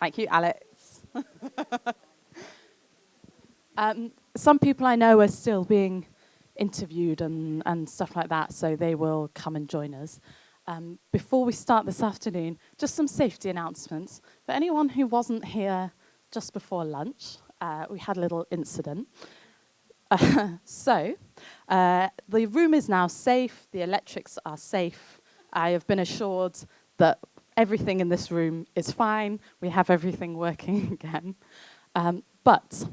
Thank you, Alex. Some people I know are still being interviewed and stuff like that, so they will come and join us. Before we start this afternoon, just some safety announcements. For anyone who wasn't here just before lunch, we had a little incident. So, the room is now safe, the electrics are safe. I have been assured that everything in this room is fine. We have everything working again. But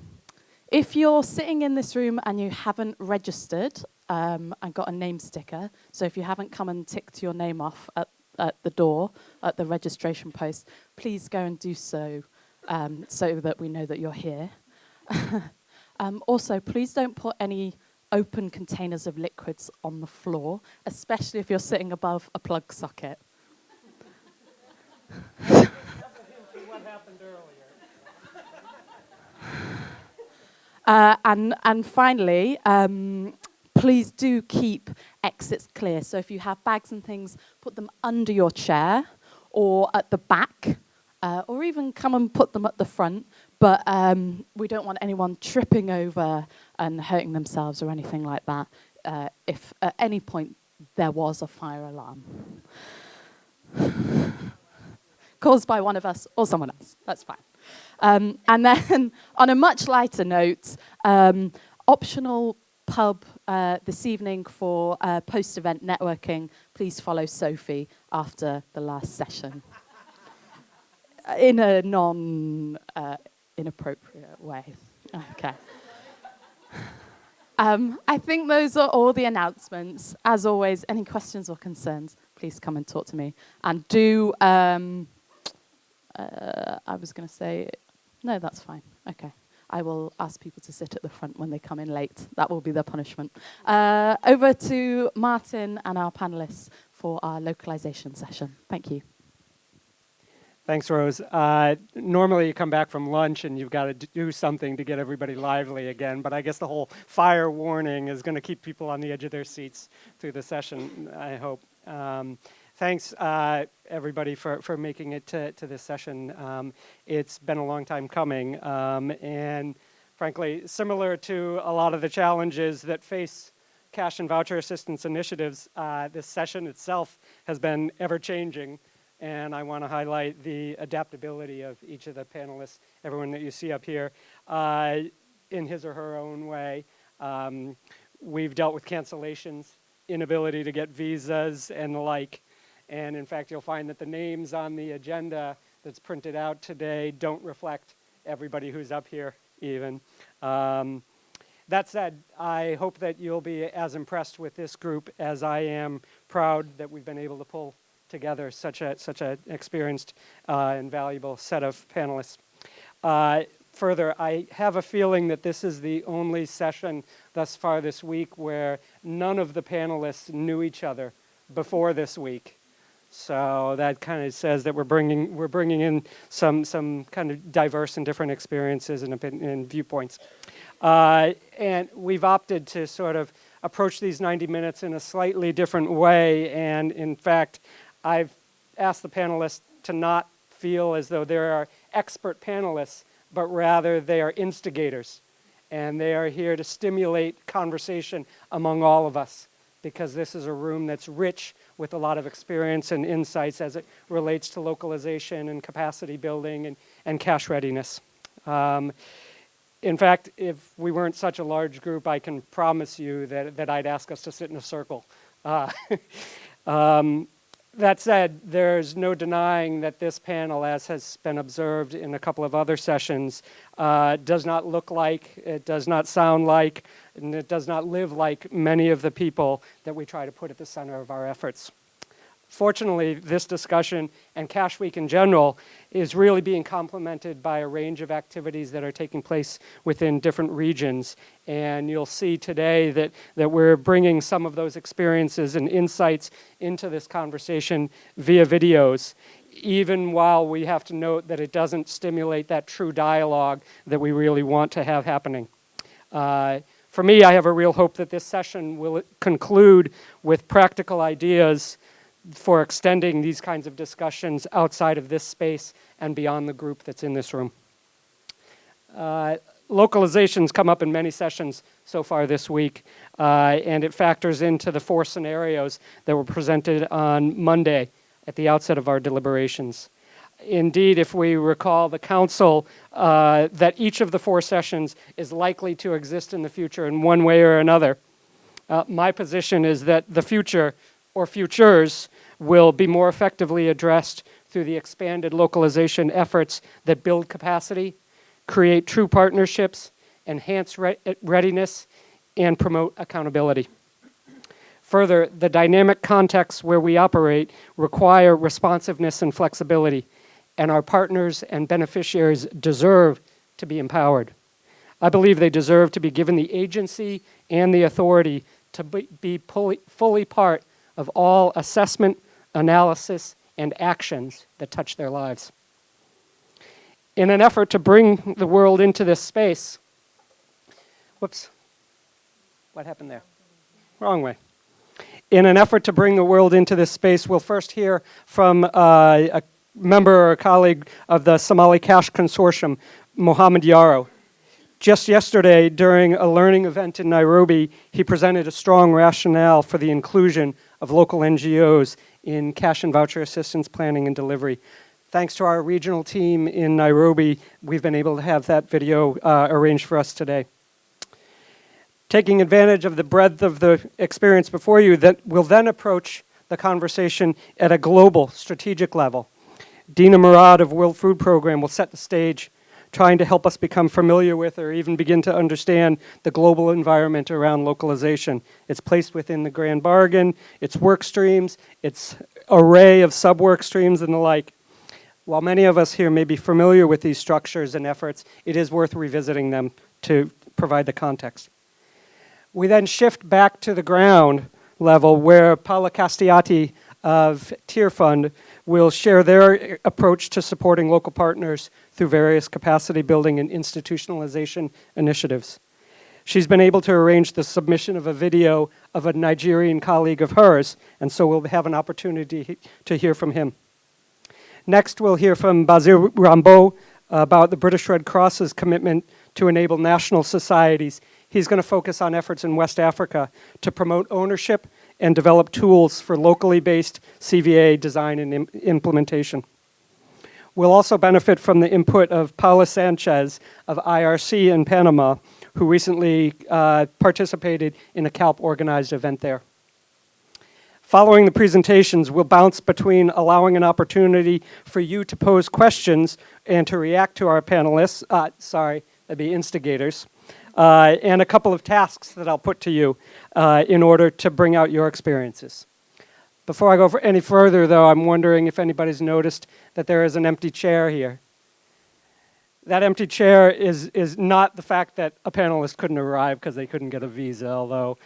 if you're sitting in this room and you haven't registered and got a name sticker, so if you haven't come and ticked your name off at the door, at the registration post, please go and do so, so that we know that you're here. Also, please don't put any open containers of liquids on the floor, especially if you're sitting above a plug socket. What happened earlier. And finally, please do keep exits clear. So if you have bags and things, put them under your chair or at the back, or even come and put them at the front. But we don't want anyone tripping over and hurting themselves or anything like that if at any point there was a fire alarm. Caused by one of us or someone else. That's fine. And then, on a much lighter note, optional pub this evening for post-event networking. Please follow Sophie after the last session in a non-inappropriate way. Okay. I think those are all the announcements. As always, any questions or concerns, please come and talk to me. And do... I was going to say, no, that's fine. Okay. I will ask people to sit at the front when they come in late. That will be their punishment. Over to Martin and our panelists for our localization session. Thank you. Thanks, Rose. Normally you come back from lunch and you've got to do something to get everybody lively again, but I guess the whole fire warning is going to keep people on the edge of their seats through the session, I hope. Thanks, everybody, for making it to this session. It's been a long time coming, and frankly, similar to a lot of the challenges that face cash and voucher assistance initiatives, this session itself has been ever-changing, and I want to highlight the adaptability of each of the panelists, everyone that you see up here, in his or her own way. We've dealt with cancellations, inability to get visas, and the like. And in fact, you'll find that the names on the agenda that's printed out today don't reflect everybody who's up here even. That said, I hope that you'll be as impressed with this group as I am proud that we've been able to pull together such an experienced and valuable set of panelists. Further, I have a feeling that this is the only session thus far this week where none of the panelists knew each other before this week. So that kind of says that we're bringing in some kind of diverse and different experiences and viewpoints. And we've opted to sort of approach these 90 minutes in a slightly different way. And in fact, I've asked the panelists to not feel as though there are expert panelists, but rather they are instigators. And they are here to stimulate conversation among all of us, because this is a room that's rich with a lot of experience and insights as it relates to localization and capacity building and cash readiness. In fact, if we weren't such a large group, I can promise you that I'd ask us to sit in a circle. That said, there's no denying that this panel, as has been observed in a couple of other sessions, does not look like, it does not sound like, and it does not live like many of the people that we try to put at the center of our efforts. Fortunately, this discussion and Cash Week in general is really being complemented by a range of activities that are taking place within different regions. And you'll see today that we're bringing some of those experiences and insights into this conversation via videos, even while we have to note that it doesn't stimulate that true dialogue that we really want to have happening. For me, I have a real hope that this session will conclude with practical ideas for extending these kinds of discussions outside of this space and beyond the group that's in this room. Localizations come up in many sessions so far this week, and it factors into the 4 scenarios that were presented on Monday at the outset of our deliberations. Indeed, if we recall, the council, that each of the 4 sessions is likely to exist in the future in one way or another. My position is that the future, or futures, will be more effectively addressed through the expanded localization efforts that build capacity, create true partnerships, enhance readiness, and promote accountability. Further, the dynamic contexts where we operate require responsiveness and flexibility, and our partners and beneficiaries deserve to be empowered. I believe they deserve to be given the agency and the authority to be fully part of all assessment, analysis, and actions that touch their lives. In an effort to bring the world into this space, whoops, what happened there? Wrong way. In an effort to bring the world into this space, we'll first hear from a member or a colleague of the Somali Cash Consortium, Mohammed Yarrow. Just yesterday, during a learning event in Nairobi, he presented a strong rationale for the inclusion of local NGOs in cash and voucher assistance planning and delivery. Thanks to our regional team in Nairobi, we've been able to have that video arranged for us today. Taking advantage of the breadth of the experience before you, that we'll then approach the conversation at a global, strategic level. Dina Murad of World Food Program will set the stage, trying to help us become familiar with or even begin to understand the global environment around localization. It's placed within the grand bargain, its work streams, its array of sub-work streams and the like. While many of us here may be familiar with these structures and efforts, it is worth revisiting them to provide the context. We then shift back to the ground level where Paula Castiati of Tier Fund will share their approach to supporting local partners through various capacity building and institutionalization initiatives. She's been able to arrange the submission of a video of a Nigerian colleague of hers, and so we'll have an opportunity to hear from him. Next, we'll hear from Basir Rambo about the British Red Cross's commitment to enable national societies. He's going to focus on efforts in West Africa to promote ownership and develop tools for locally based CVA design and implementation. We'll also benefit from the input of Paula Sanchez of IRC in Panama, who recently participated in a CALP organized event there. Following the presentations, we'll bounce between allowing an opportunity for you to pose questions and to react to our panelists, that'd be instigators, and a couple of tasks that I'll put to you in order to bring out your experiences. Before I go any further, though, I'm wondering if anybody's noticed that there is an empty chair here. That empty chair is not the fact that a panelist couldn't arrive because they couldn't get a visa, although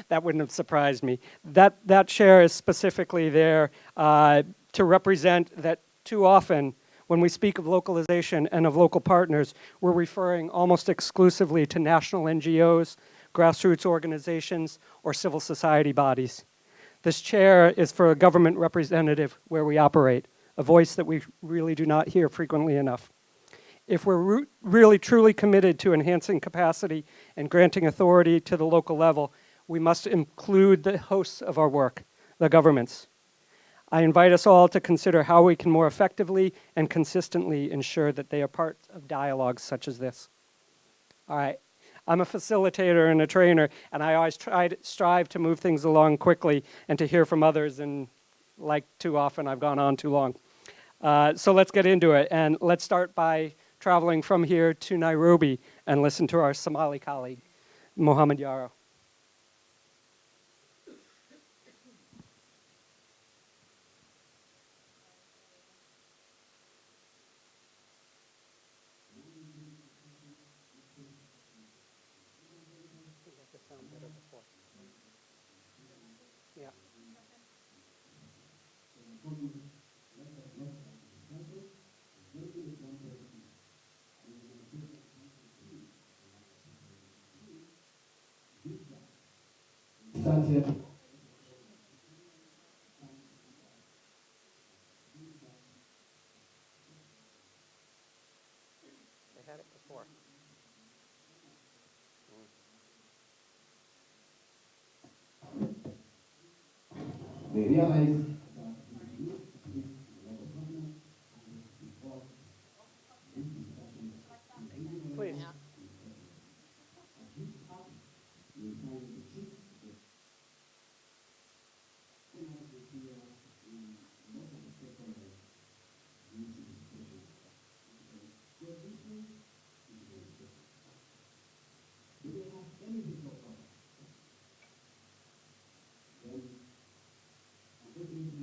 that wouldn't have surprised me. That chair is specifically there to represent that too often when we speak of localization and of local partners, we're referring almost exclusively to national NGOs, grassroots organizations, or civil society bodies. This chair is for a government representative where we operate, a voice that we really do not hear frequently enough. If we're really truly committed to enhancing capacity and granting authority to the local level, we must include the hosts of our work, the governments. I invite us all to consider how we can more effectively and consistently ensure that they are part of dialogues such as this. All right, I'm a facilitator and a trainer, and I always strive to move things along quickly and to hear from others, and like too often, I've gone on too long. So let's get into it, and let's start by traveling from here to Nairobi and listen to our Somali colleague, Mohammed Yarrow. They realize that if you do this in local government and before this discussion is really Please. relevant, a huge part you find the chief here in most of the stakeholders in civilization. Their issue is civilization. Do they have any visual problem? Then I'm thinking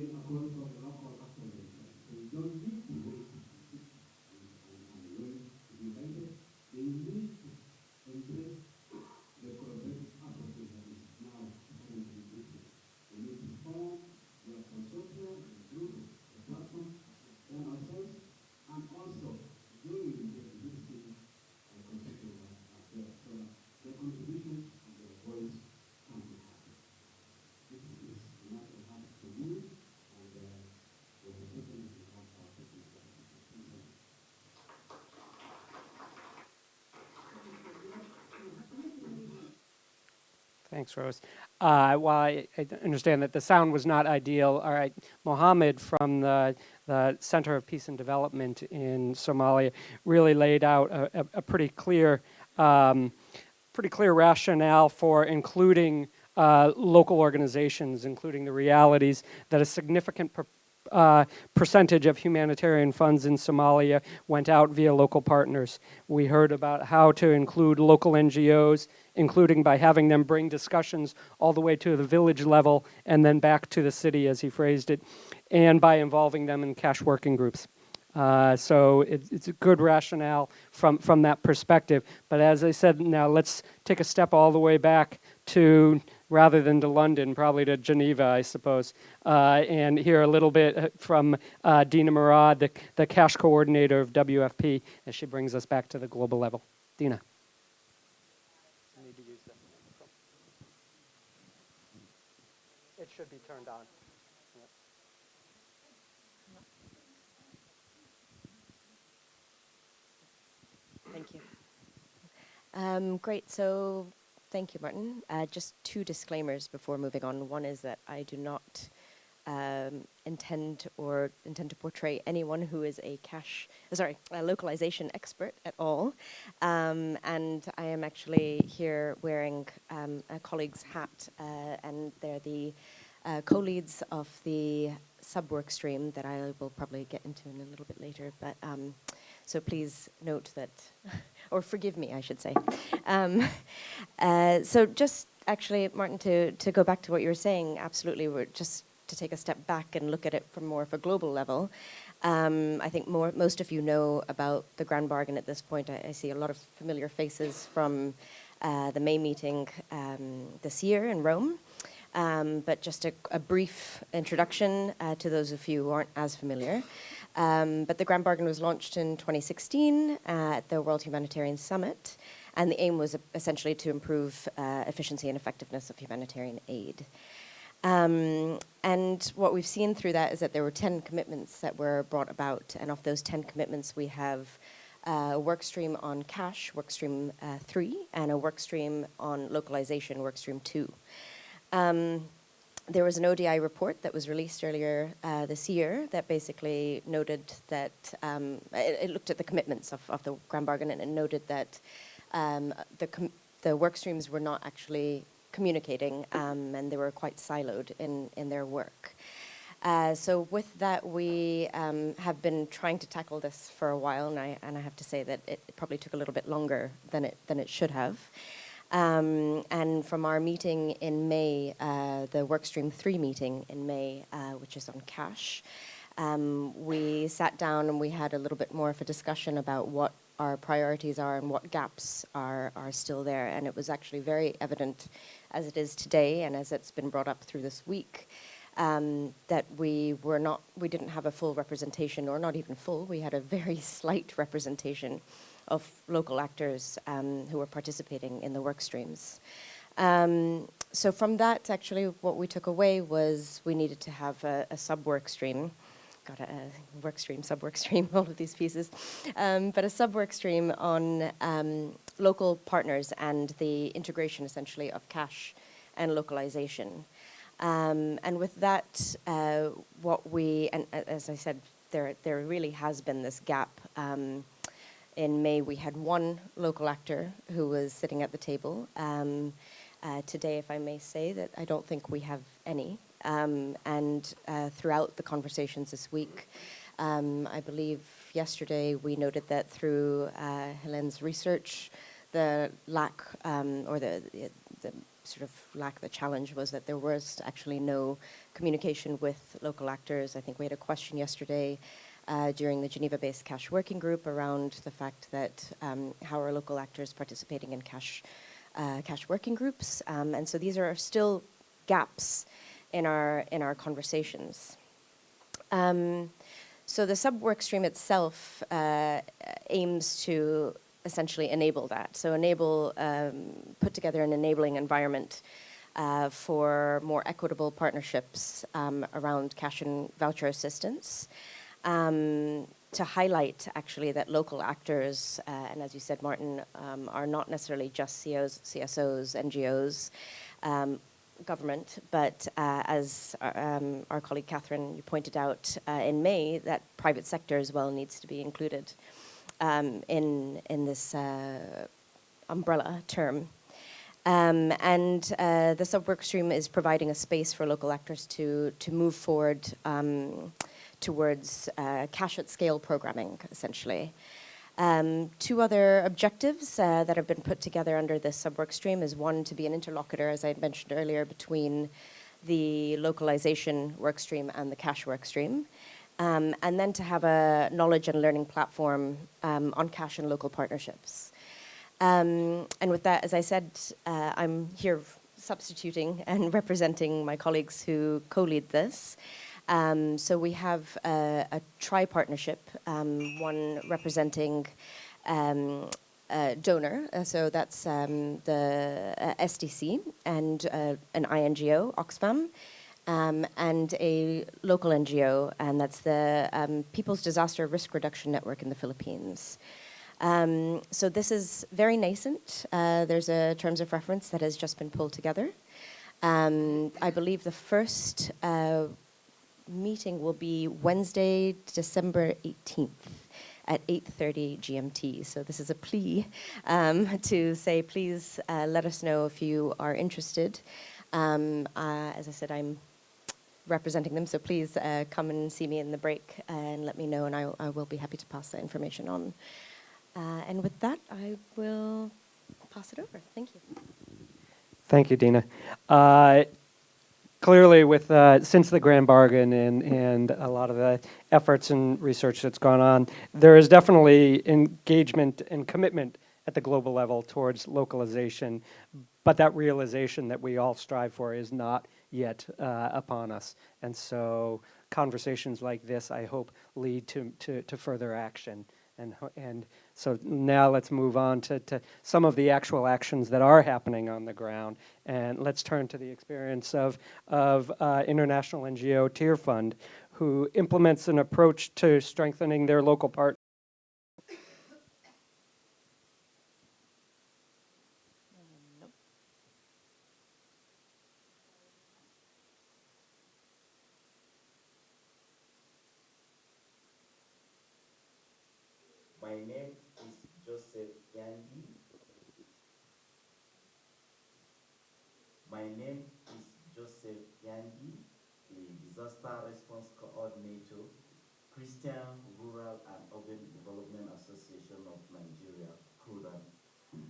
in accordance with the local after legislation. So you don't need to wait to sit and wait to be elected. They need to embrace the collaborative approach that is now currently existing. They need to form their consortium, the group, the platform, then ourselves, and also join the existing consortium that are there so that their contribution and their voice can be heard. This is not a hard to move, and we will definitely have our technical assistance. Thanks, Rose. While I understand that the sound was not ideal, all right, Mohammed from the Center of Peace and Development in Somalia really laid out a pretty clear rationale for including local organizations, including the realities that a significant percentage of humanitarian funds in Somalia went out via local partners. We heard about how to include local NGOs, including by having them bring discussions all the way to the village level and then back to the city, as he phrased it, and by involving them in cash working groups. So it's a good rationale from that perspective. But as I said, now let's take a step all the way back to, rather than to London, probably to Geneva, I suppose, and hear a little bit from Dina Murad, the cash coordinator of WFP, as she brings us back to the global level. Dina. I need to use that microphone. It should be turned on. Thank you. Great. So thank you, Martin. Just two disclaimers before moving on. One is that I do not intend to portray anyone who is a localization expert at all. And I am actually here wearing a colleague's hat, and they're the co-leads of the sub-work stream that I will probably get into in a little bit later. But so please note that, or forgive me, I should say. So just actually, Martin, to go back to what you were saying, absolutely, we're just to take a step back and look at it from more of a global level. I think most of you know about the Grand Bargain at this point. I see a lot of familiar faces from the May meeting this year in Rome. But just a brief introduction to those of you who aren't as familiar. But the Grand Bargain was launched in 2016 at the World Humanitarian Summit, and the aim was essentially to improve efficiency and effectiveness of humanitarian aid. And what we've seen through that is that there were 10 commitments that were brought about, and of those 10 commitments we have a work stream on cash, work stream 3, and a work stream on localization, work stream 2. There was an ODI report that was released earlier this year that basically noted that it looked at the commitments of the Grand Bargain, and it noted that the work streams were not actually communicating, and they were quite siloed in their work. So with that, we have been trying to tackle this for a while, and I have to say that it probably took a little bit longer than it should have. And from our meeting in May, the Workstream 3 meeting in May, which is on cash, we sat down and we had a little bit more of a discussion about what our priorities are and what gaps are still there. And it was actually very evident, as it is today and as it's been brought up through this week, that we didn't have a full representation, or not even full. We had a very slight representation of local actors who were participating in the work streams. So from that, actually, what we took away was we needed to have a sub-work stream. Got a work stream, sub-work stream, all of these pieces. But a sub-work stream on local partners and the integration, essentially, of cash and localization. And with that, and as I said, there really has been this gap. In May, we had one local actor who was sitting at the table. Today, if I may say, that I don't think we have any. And throughout the conversations this week, I believe yesterday we noted that through Helene's research, the lack or the sort of lack the challenge was that there was actually no communication with local actors. I think we had a question yesterday during the Geneva-based cash working group around the fact that how are local actors participating in cash working groups, and so these are still gaps in our conversations. So the sub-work stream itself aims to essentially enable that. So put together an enabling environment for more equitable partnerships around cash and voucher assistance, to highlight actually that local actors, and as you said, Martin, are not necessarily just CSOs, NGOs, government, but as our colleague Catherine, you pointed out in May, that private sector as well needs to be included in this umbrella term. And the sub-work stream is providing a space for local actors to move forward towards cash at scale programming, essentially. Two other objectives that have been put together under this sub-work stream is one, to be an interlocutor, as I mentioned earlier, between the localization work stream and the cash work stream. And then to have a knowledge and learning platform on cash and local partnerships. And with that, as I said, I'm here substituting and representing my colleagues who co-lead this. So we have a tri-partnership, one representing donor, so that's the SDC, and an INGO, Oxfam, and a local NGO, and that's the People's Disaster Risk Reduction Network in the Philippines. So this is very nascent. There's a terms of reference that has just been pulled together. I believe the first meeting will be Wednesday, December 18th at 8:30 GMT. So this is a plea to say, please let us know if you are interested. As I said, I'm representing them, so please come and see me in the break and let me know, and I will be happy to pass that information on. And with that, I will pass it over. Thank you. Thank you, Dina. Clearly, since the Grand Bargain and a lot of the efforts and research that's gone on, there is definitely engagement and commitment at the global level towards localization, but that realization that we all strive for is not yet upon us. And so conversations like this, I hope, lead to further action. And so now let's move on to some of the actual actions that are happening on the ground. And let's turn to the experience of International NGO Tier Fund, who implements an approach to strengthening their local partners. My name is Joseph Yandi. My name is Joseph Yandi, the Disaster Response Coordinator, Christian Rural and Urban Development Association of Nigeria, CRUDAN.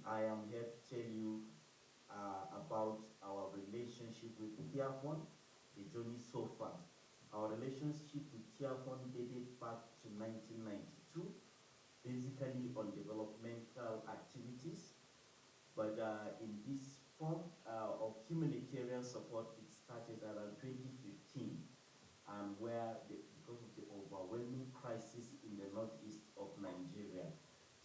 I am here to tell you about our relationship with Tiafon, the journey so far. Our relationship with Tiafon dated back to 1992, basically on developmental activities. But in this form of humanitarian support, it started around 2015, and because of the overwhelming crisis in the northeast of Nigeria,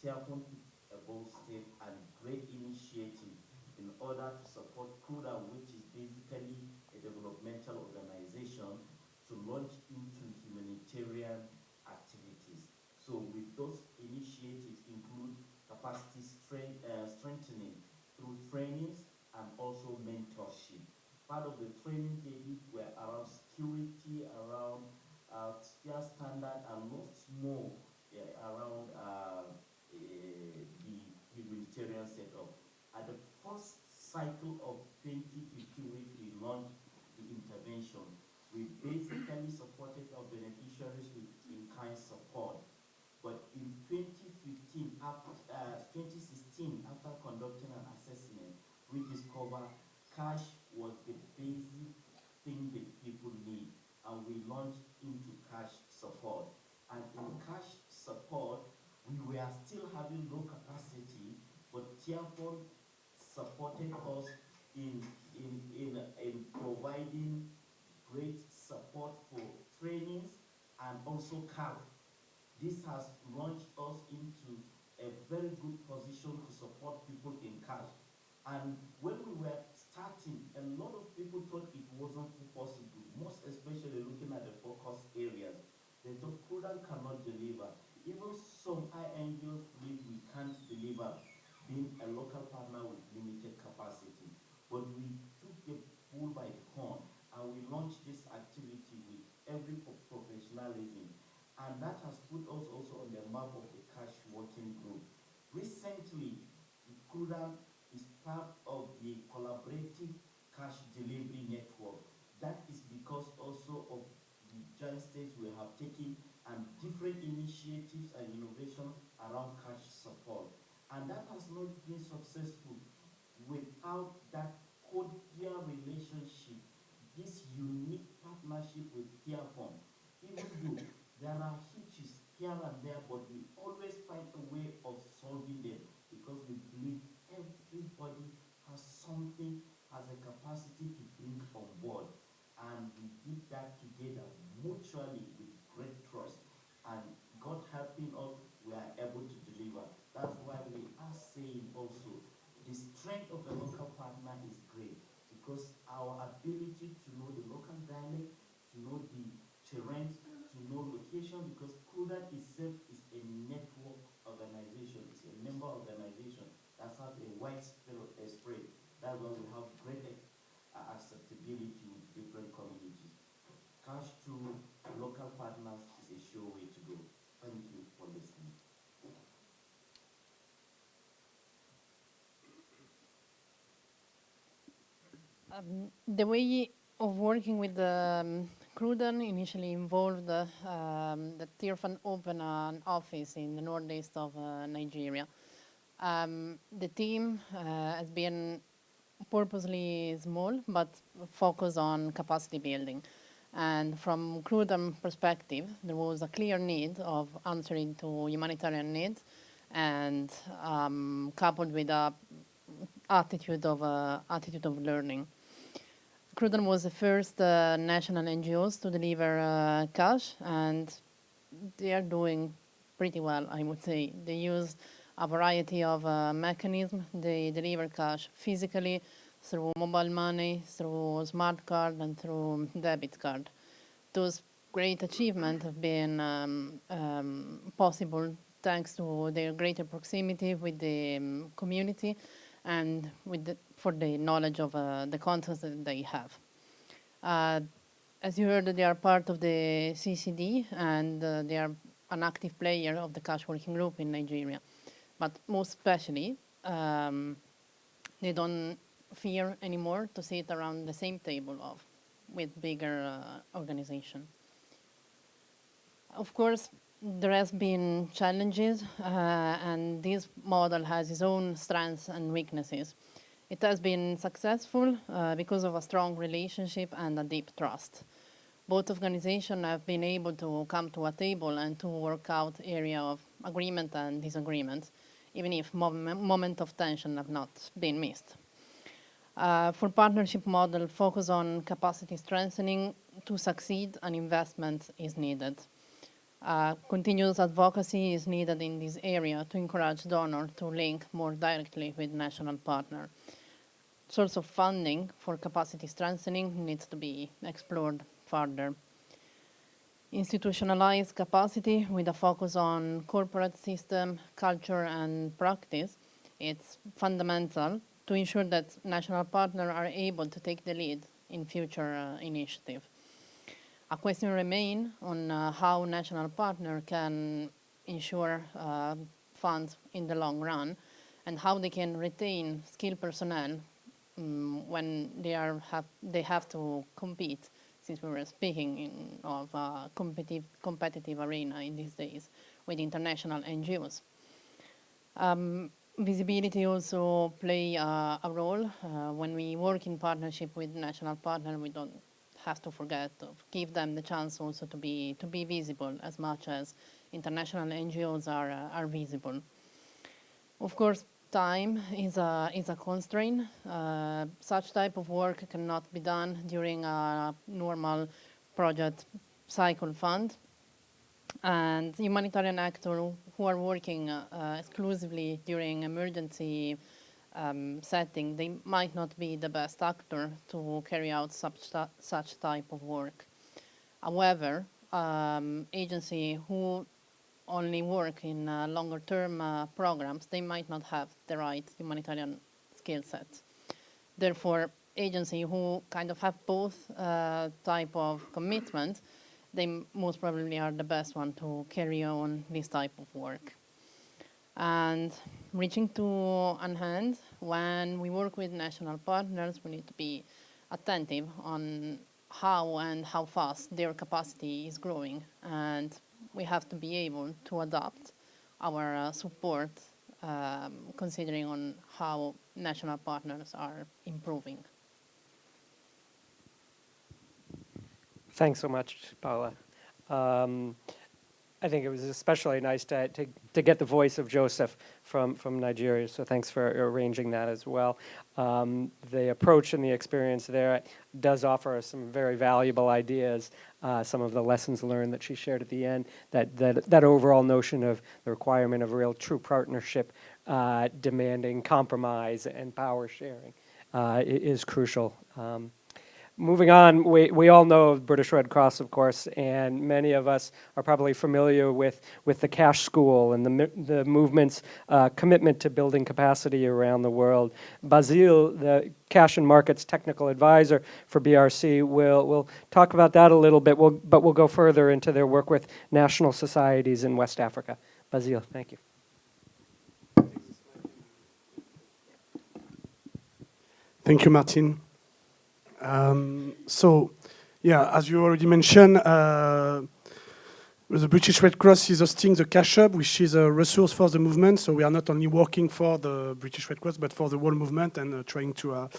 Tiafon took a bold step and great initiative in order to support CRUDA, which is basically a developmental organization, to launch into humanitarian activities. So with those initiatives include capacity strengthening through trainings and also mentorship. Part of the training they did were around security, around sphere standard, and lots more around the humanitarian setup. At the first cycle of 2015, which we launched the intervention, we basically supported our beneficiaries with in-kind support. But in 2016, after conducting an assessment, we discovered cash was the basic thing that people need, and we launched into cash support. And in cash support, we were still having low capacity, but Tiafon supported us in, in providing great support for trainings and also CAF. This has launched us into a very good position to support people in cash. And when we were starting, a lot of people thought it wasn't possible, most especially looking at the focus areas. They thought Kudan cannot deliver. Even some INGOs believe we can't deliver, being a local partner with limited capacity. But we took the bull by the horn and we launched this activity with every professionalism. And that has put us also on the map of the cash working group. Recently, Kudan is part of the collaborative cash delivery network. That is because also of the joint steps we have taken and different initiatives and innovation around cash support. And that has not been successful without that cordial relationship, this unique partnership with Tiafon. Even though there are hitches here and there, but we always find a way of solving them because we believe everybody has something, has a capacity to bring on board. And we did that together mutually with great trust. And God helping us, we are able to deliver. That's why we are saying also, the strength of a local partner is great because our ability to know the local dialect, to know the terrain, to know location, because CUDA itself is a network organization, it's a member organization that has a widespread spread. That's why we have great acceptability with different communities. Cash to local partners is a sure way to go. Thank you for listening. The way of working with Cruden initially involved that Tirfan opened an office in the northeast of Nigeria. The team has been purposely small, but focused on capacity building. And from Cruden perspective, there was a clear need of answering to humanitarian needs, and coupled with a attitude of learning. Cruden was the first national NGOs to deliver cash, and they are doing pretty well, I would say. They use a variety of mechanisms. They deliver cash physically through mobile money, through smart card, and through debit card. Those great achievements have been possible thanks to their greater proximity with the community and for the knowledge of the contents that they have. As you heard, they are part of the CCD, and they are an active player of the cash working group in Nigeria. But most especially, they don't fear anymore to sit around the same table with bigger organization. Of course, there has been challenges, and this model has its own strengths and weaknesses. It has been successful because of a strong relationship and a deep trust. Both organizations have been able to come to a table and to work out area of agreement and disagreement, even if moment of tension have not been missed. For partnership model, focus on capacity strengthening. To succeed, an investment is needed. Continuous advocacy is needed in this area to encourage donors to link more directly with national partners. Source of funding for capacity strengthening needs to be explored further. Institutionalized capacity with a focus on corporate system, culture, and practice. It's fundamental to ensure that national partners are able to take the lead in future initiatives. A question remains on how national partners can ensure funds in the long run and how they can retain skilled personnel when they have to compete, since we were speaking of a competitive arena in these days with international NGOs. visibility also play a role. When we work in partnership with national partners, we don't have to forget to give them the chance also to be visible as much as international NGOs are visible. Of course, time is a constraint. Such type of work cannot be done during a normal project cycle fund. And humanitarian actors who are working exclusively during emergency setting, they might not be the best actor to carry out such type of work. However, agencies who only work in longer term programs, they might not have the right humanitarian skill set. Therefore, agencies who kind of have both type of commitment, they most probably are the best one to carry on this type of work. And reaching to an hand, when we work with national partners, we need to be attentive on how fast their capacity is growing. And we have to be able to adapt our support considering on how national partners are improving. Thanks so much, Paola. I think it was especially nice to get the voice of Joseph from Nigeria, so thanks for arranging that as well. The approach and the experience there does offer us some very valuable ideas, some of the lessons learned that she shared at the end, that overall notion of the requirement of real true partnership, demanding compromise and power sharing is crucial. Moving on, we all know the British Red Cross, of course, and many of us are probably familiar with the Cash School and the movement's commitment to building capacity around the world. Basile, the Cash and Markets Technical Advisor for BRC, will talk about that a little bit, but we'll go further into their work with national societies in West Africa. Basile, thank you. Thank you, Martin. As you already mentioned, the British Red Cross is hosting the Cash Hub, which is a resource for the movement. So we are not only working for the British Red Cross, but for the whole movement and trying to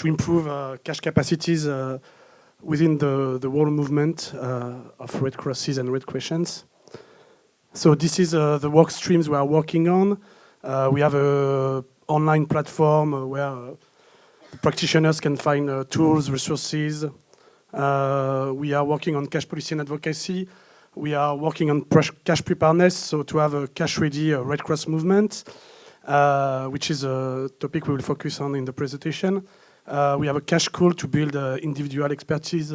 improve cash capacities within the whole movement of Red Crosses and Red Crescents. So this is the work streams we are working on. We have an online platform where practitioners can find tools, resources. We are working on cash policy and advocacy. We are working on cash preparedness, so to have a cash-ready Red Cross movement, which is a topic we will focus on in the presentation. We have a cash school to build individual expertise.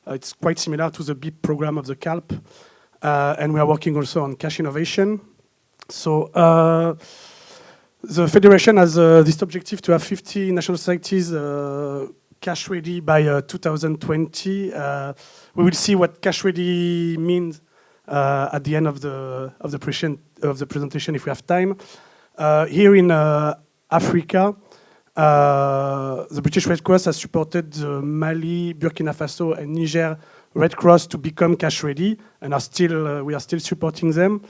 It's quite similar to the BIP program of the CALP. And we are working also on cash innovation. So the Federation has this objective to have 50 national societies cash ready by 2020. We will see what cash ready means at the end of the presentation if we have time. Here in Africa, the British Red Cross has supported the Mali, Burkina Faso, and Niger Red Cross to become cash ready, and we are still supporting them.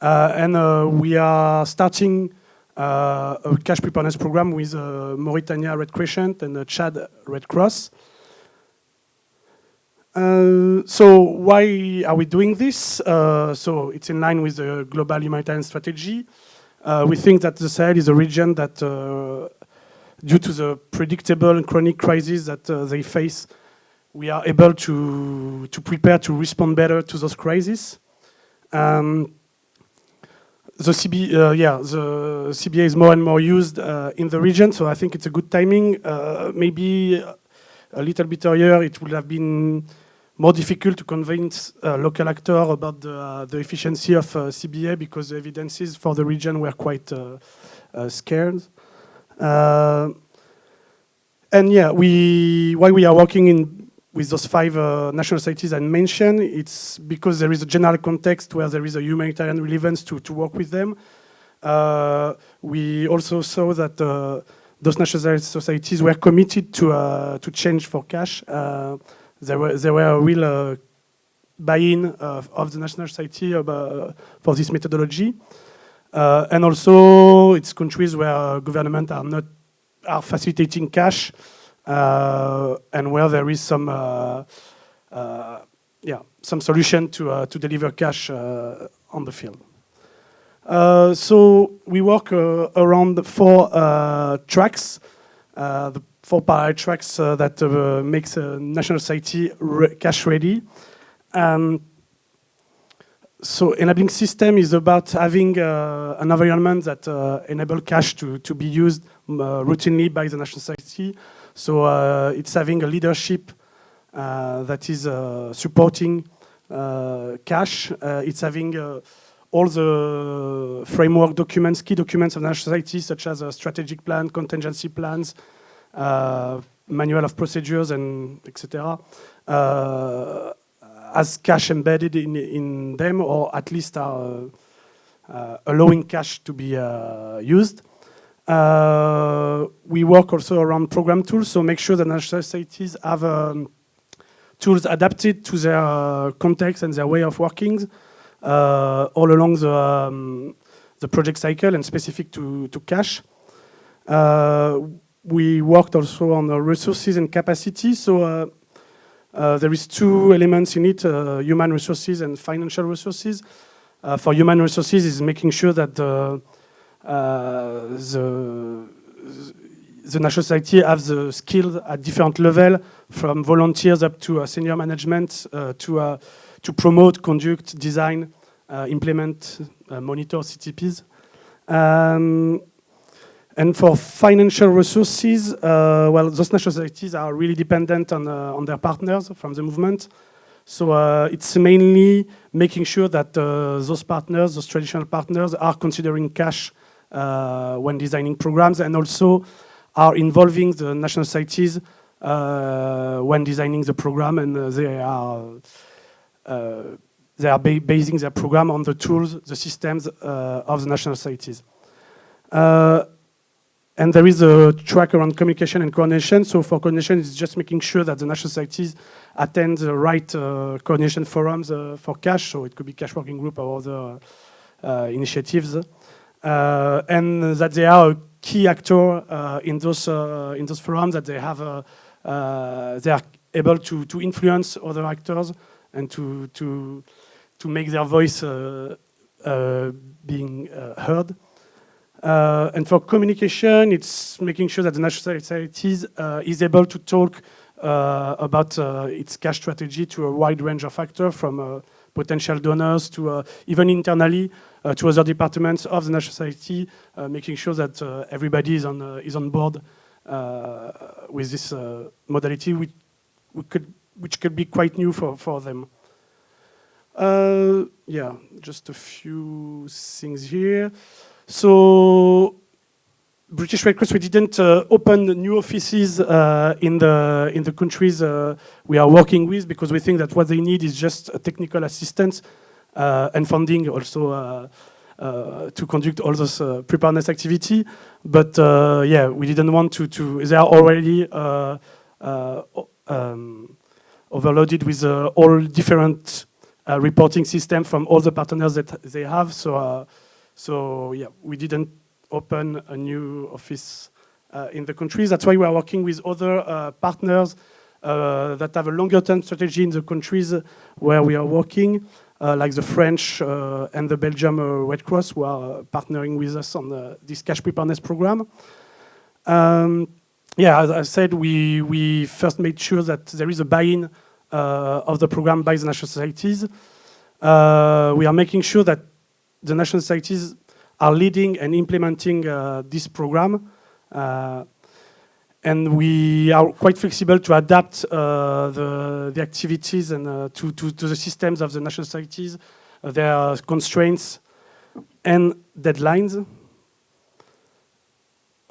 We are starting a cash preparedness program with Mauritania Red Crescent and Chad Red Cross. So why are we doing this? So it's in line with the global humanitarian strategy. We think that the Sahel is a region that, due to the predictable and chronic crises that they face, we are able to prepare to respond better to those crises. The CVA is more and more used in the region, so I think it's a good timing. Maybe a little bit earlier, it would have been more difficult to convince local actors about the efficiency of CVA because the evidences for the region were quite scarce. Why we are working with those 5 national societies I mentioned, it's because there is a general context where there is a humanitarian relevance to work with them. We also saw that those national societies were committed to change for cash. There were a real buy-in of the national society for this methodology. And also, it's countries where government are facilitating cash, and where there is some solution to deliver cash on the field. So we work around 4 tracks, the 4 parallel tracks that makes national society cash ready. So enabling system is about having an environment that enable cash to be used routinely by the national society. So it's having a leadership that is supporting cash. It's having all the framework documents, key documents of the national society, such as a strategic plan, contingency plans, manual of procedures, and etc. As cash embedded in them, or at least are allowing cash to be used. We work also around program tools, so make sure that national societies have tools adapted to their context and their way of working all along the project cycle and specific to cash. We worked also on the resources and capacity, so there is 2 elements in it, human resources and financial resources. For human resources is making sure that the national society has the skills at different level, from volunteers up to senior management, to promote, conduct, design, implement, monitor CTPs. And for financial resources, well, those national societies are really dependent on their partners from the movement. So it's mainly making sure that those partners, those traditional partners, are considering cash when designing programs, and also are involving the national societies when designing the program, and they are basing their program on the tools, the systems of the national societies. And there is a track around communication and coordination. So for coordination, it's just making sure that the national societies attend the right coordination forums for cash. So it could be cash working group or other initiatives, and that they are a key actor in those forums. That they have they are able to influence other actors and to make their voice being heard. And for communication, it's making sure that the national societies is able to talk about its cash strategy to a wide range of actors, from potential donors to even internally to other departments of the national society, making sure that everybody is on board with this modality, which could be quite new for them. Yeah, just a few things here. So, British Red Cross, we didn't open new offices in the countries we are working with, because we think that what they need is just technical assistance and funding also to conduct all those preparedness activity. But yeah, we didn't want to they are already overloaded with all different reporting systems from all the partners that they have. So yeah, we didn't open a new office in the countries. That's why we are working with other partners that have a longer term strategy in the countries where we are working, like the French and the Belgium Red Cross, who are partnering with us on this cash preparedness program. Yeah, as I said, we first made sure that there is a buy-in of the program by the national societies. We are making sure that the national societies are leading and implementing this program. And we are quite flexible to adapt the activities and to the systems of the national societies, their constraints and deadlines.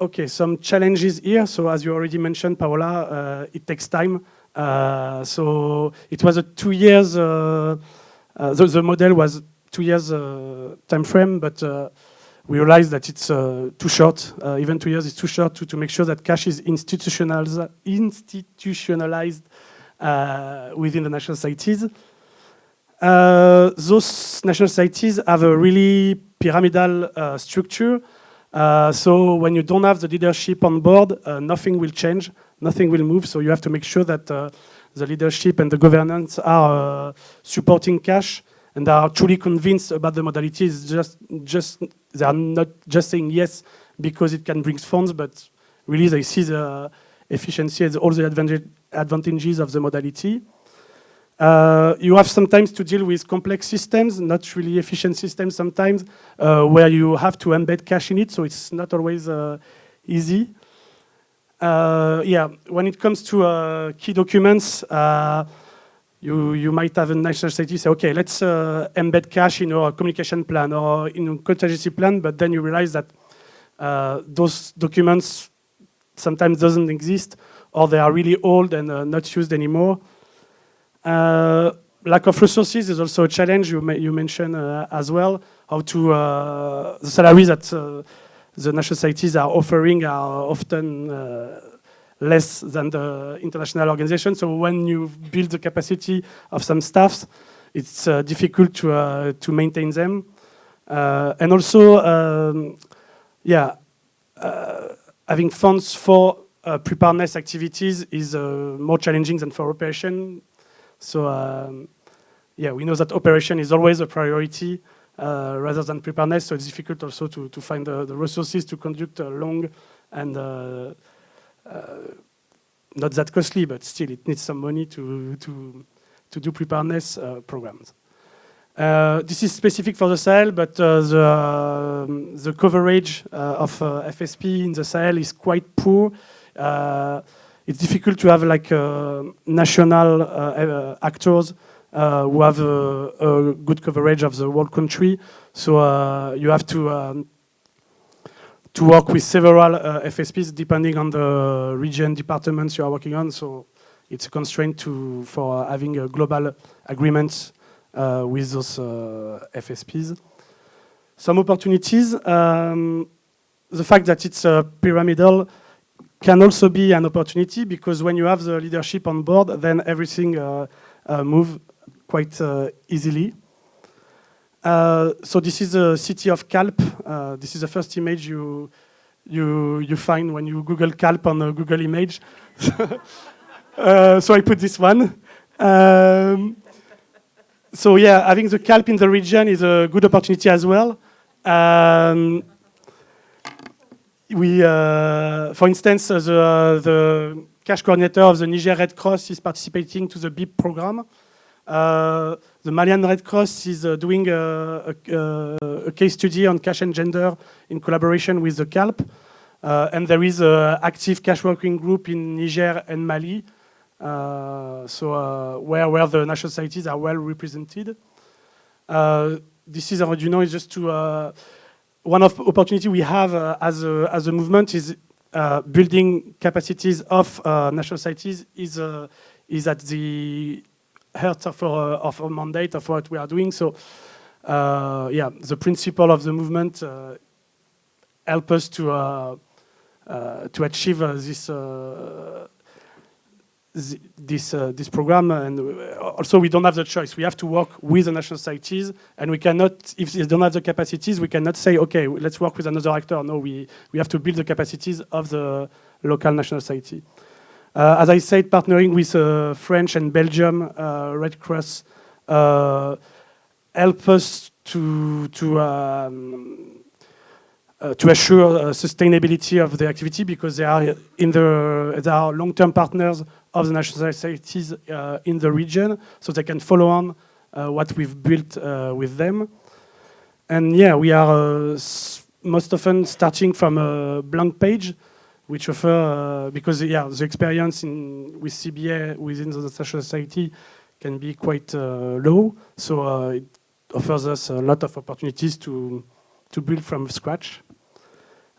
Okay, some challenges here. So as you already mentioned, Paola, it takes time. So it was a 2 years, the model was 2 years time frame, but we realized that it's too short. Even 2 years is too short to make sure that cash is institutionalized within the national societies. Those national societies have a really pyramidal structure. So when you don't have the leadership on board, nothing will change, nothing will move. So you have to make sure that the leadership and the governance are supporting cash and are truly convinced about the modalities. They are not just saying yes because it can bring funds, but really they see the efficiency and all the advantages of the modality. You have sometimes to deal with complex systems, not really efficient systems sometimes, where you have to embed cash in it, so it's not always easy. When it comes to key documents, you might have a national society say, okay, let's embed cash in our communication plan or in a contingency plan, but then you realize that those documents sometimes doesn't exist, or they are really old and not used anymore. Lack of resources is also a challenge you mentioned as well. How to the salaries that the national societies are offering are often less than the international organization. So when you build the capacity of some staffs, it's difficult to maintain them. And also, having funds for preparedness activities is more challenging than for operation. So we know that operation is always a priority rather than preparedness. So it's difficult also to find the resources to conduct a long and not that costly, but still it needs some money to do preparedness programs. This is specific for the Sahel, but the coverage of FSP in the Sahel is quite poor. It's difficult to have like national actors who have a good coverage of the whole country. So you have to work with several FSPs depending on the region, departments you are working on. So it's a constraint for having a global agreement with those FSPs. Some opportunities. The fact that it's pyramidal can also be an opportunity, because when you have the leadership on board, then everything moves quite easily. So this is the city of Calp. This is the first image you find when you Google Calp on a Google image. So I put this one. So yeah, having the Calp in the region is a good opportunity as well. For instance, the cash coordinator of the Niger Red Cross is participating to the BIP program. The Malian Red Cross is doing a case study on cash and gender in collaboration with the CALP. And there is an active cash working group in Niger and Mali, where the national societies are well represented. This is, is just to one of the opportunity we have as a movement is building capacities of national societies is at the heart of our mandate of what we are doing. So the principle of the movement help us to achieve this program, and also we don't have the choice. We have to work with the national societies, and we cannot, if they don't have the capacities, we cannot say, okay, let's work with another actor. No, we have to build the capacities of the local national society. As I said, partnering with French and Belgium Red Cross help us to assure sustainability of the activity, because they are long-term partners of the national societies in the region, so they can follow on what we've built with them. And we are most often starting from a blank page, which offer, because the experience with CBA within the national society can be quite low, so it offers us a lot of opportunities to build from scratch.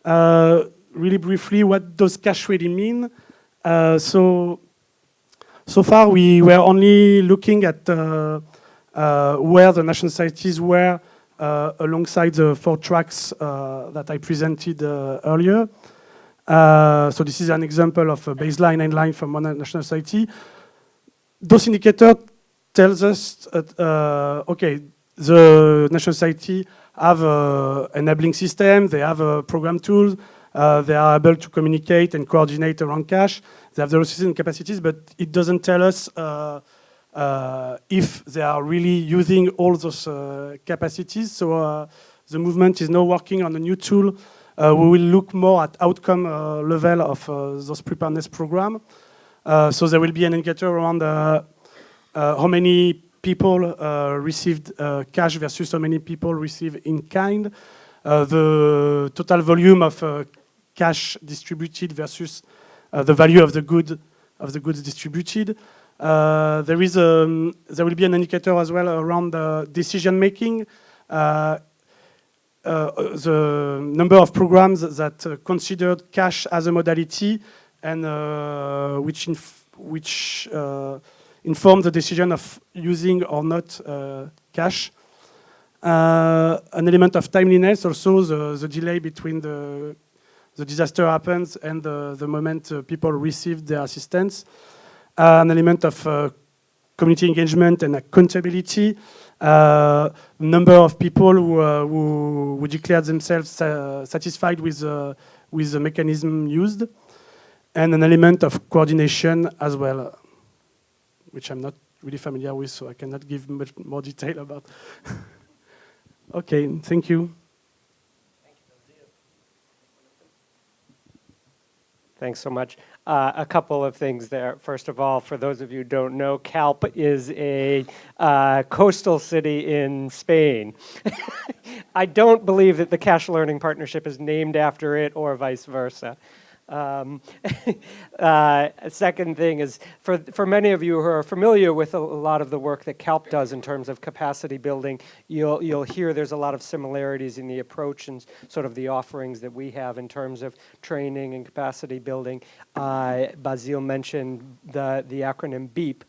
Really briefly, what does cash really mean? So far, we were only looking at where the national societies were alongside the 4 tracks that I presented earlier. So this is an example of a baseline and line from one national society. Those indicators tells us, okay, the national society have enabling system, they have program tools, they are able to communicate and coordinate around cache, they have the resources and capacities, but it doesn't tell us if they are really using all those capacities. So the movement is now working on a new tool. We will look more at outcome level of those preparedness program. So there will be an indicator around how many people received cash versus how many people receive in kind, the total volume of cash distributed versus the value of the goods distributed. There will be an indicator as well around decision making. The number of programs that considered cash as a modality and which inform the decision of using or not cash. An element of timeliness, also the delay between the disaster happens and the moment people receive their assistance. An element of community engagement and accountability. Number of people who declared themselves satisfied with the mechanism used, and an element of coordination as well, which I'm not really familiar with, so I cannot give much more detail about. Okay, thank you. Thanks so much. A couple of things there. First of all, for those of you who don't know, Calp is a coastal city in Spain. I don't believe that the Cash Learning Partnership is named after it or vice versa. Second thing is, for many of you who are familiar with a lot of the work that CALP does in terms of capacity building, you'll hear there's a lot of similarities in the approach and sort of the offerings that we have in terms of training and capacity building. Basile mentioned the acronym BEEP.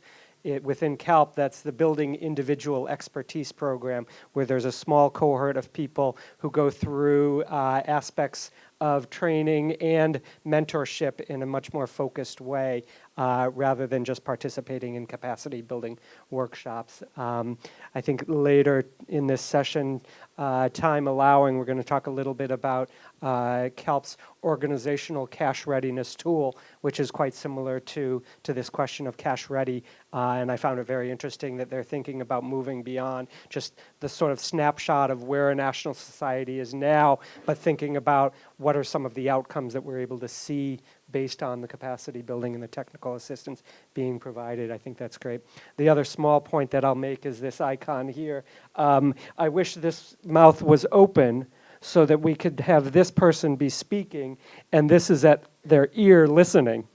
Within CALP, that's the Building Individual Expertise Program, where there's a small cohort of people who go through aspects of training and mentorship in a much more focused way, rather than just participating in capacity building workshops. I think later in this session, time allowing, we're going to talk a little bit about CALP's organizational cash readiness tool, which is quite similar to this question of cash ready. And I found it very interesting that they're thinking about moving beyond just the sort of snapshot of where a national society is now, but thinking about what are some of the outcomes that we're able to see based on the capacity building and the technical assistance being provided. I think that's great. The other small point that I'll make is this icon here. I wish this mouth was open so that we could have this person be speaking and this is at their ear listening.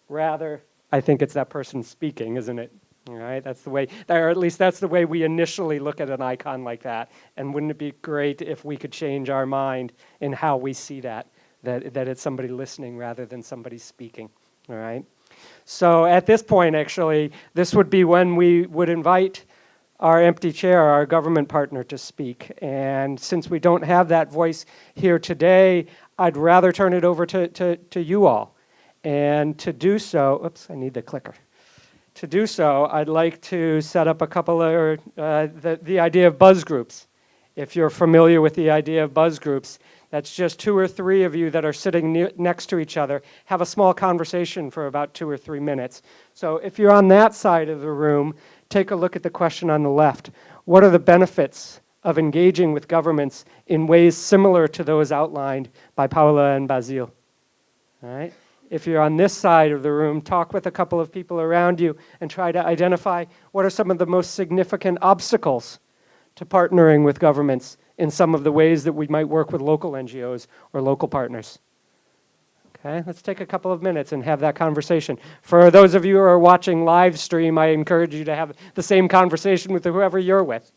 Rather, I think it's that person speaking, isn't it? All right, that's the way, or at least that's the way we initially look at an icon like that. And wouldn't it be great if we could change our mind in how we see that it's somebody listening rather than somebody speaking, all right? So at this point, actually, this would be when we would invite our empty chair, our government partner, to speak. And since we don't have that voice here today, I'd rather turn it over to you all. And to do so, oops, I need the clicker. To do so, I'd like to set up a couple of, the idea of buzz groups. If you're familiar with the idea of buzz groups, that's just 2 or 3 of you that are sitting next to each other, have a small conversation for about 2 or 3 minutes. So if you're on that side of the room, take a look at the question on the left. What are the benefits of engaging with governments in ways similar to those outlined by Paula and Basile? All right? If you're on this side of the room, talk with a couple of people around you and try to identify what are some of the most significant obstacles to partnering with governments in some of the ways that we might work with local NGOs or local partners. Okay, let's take a couple of minutes and have that conversation. For those of you who are watching live stream, I encourage you to have the same conversation with whoever you're with.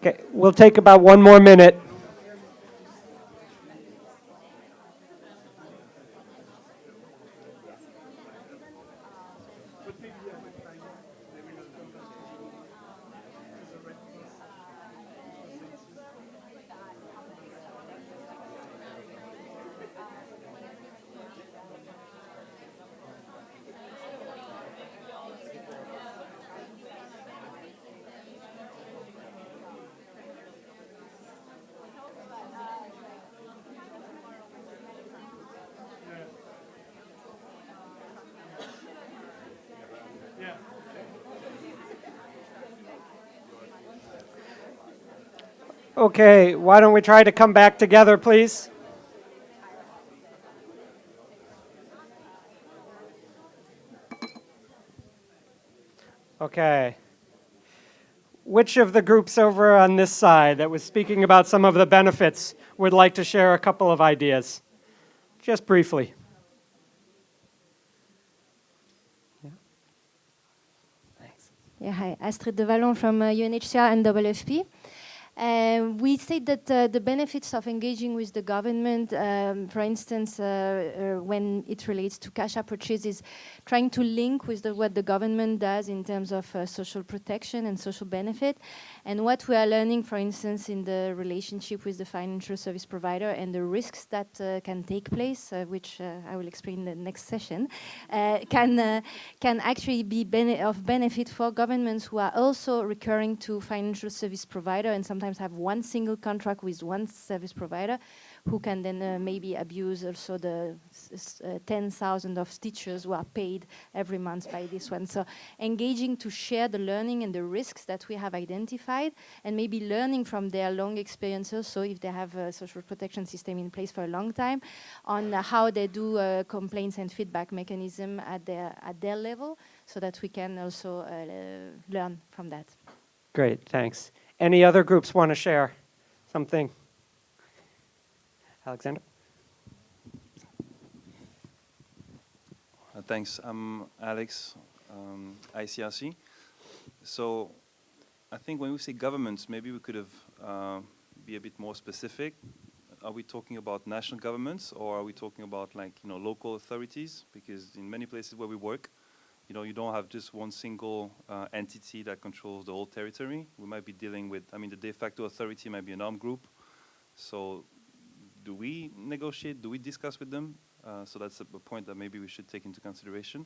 Okay, we'll take about 1 more minute. Okay, why don't we try to come back together, please? Okay. Which of the groups over on this side that was speaking about some of the benefits would like to share a couple of ideas? Just briefly. Yeah. Thanks. Yeah, hi. Astrid de Vallon from UNHCR and WFP. We say that the benefits of engaging with the government, for instance, when it relates to cash purchases, trying to link with what the government does in terms of social protection and social benefit, and what we are learning, for instance, in the relationship with the financial service provider and the risks that can take place, which I will explain in the next session, can actually be of benefit for governments who are also recurring to financial service provider and sometimes sometimes have one single contract with one service provider, who can then maybe abuse also the 10,000 of teachers who are paid every month by this one. So engaging to share the learning and the risks that we have identified, and maybe learning from their long experiences. So if they have a social protection system in place for a long time, on how they do complaints and feedback mechanism at their level, so that we can also learn from that. Great, thanks. Any other groups want to share something? Alexander? Thanks. I'm Alex, ICRC. So I think when we say governments, maybe we could have be a bit more specific. Are we talking about national governments, or are we talking about, like, local authorities? Because in many places where we work, you don't have just one single entity that controls the whole territory. We might be dealing with, the de facto authority might be an armed group. So do we negotiate? Do we discuss with them? So that's a point that maybe we should take into consideration.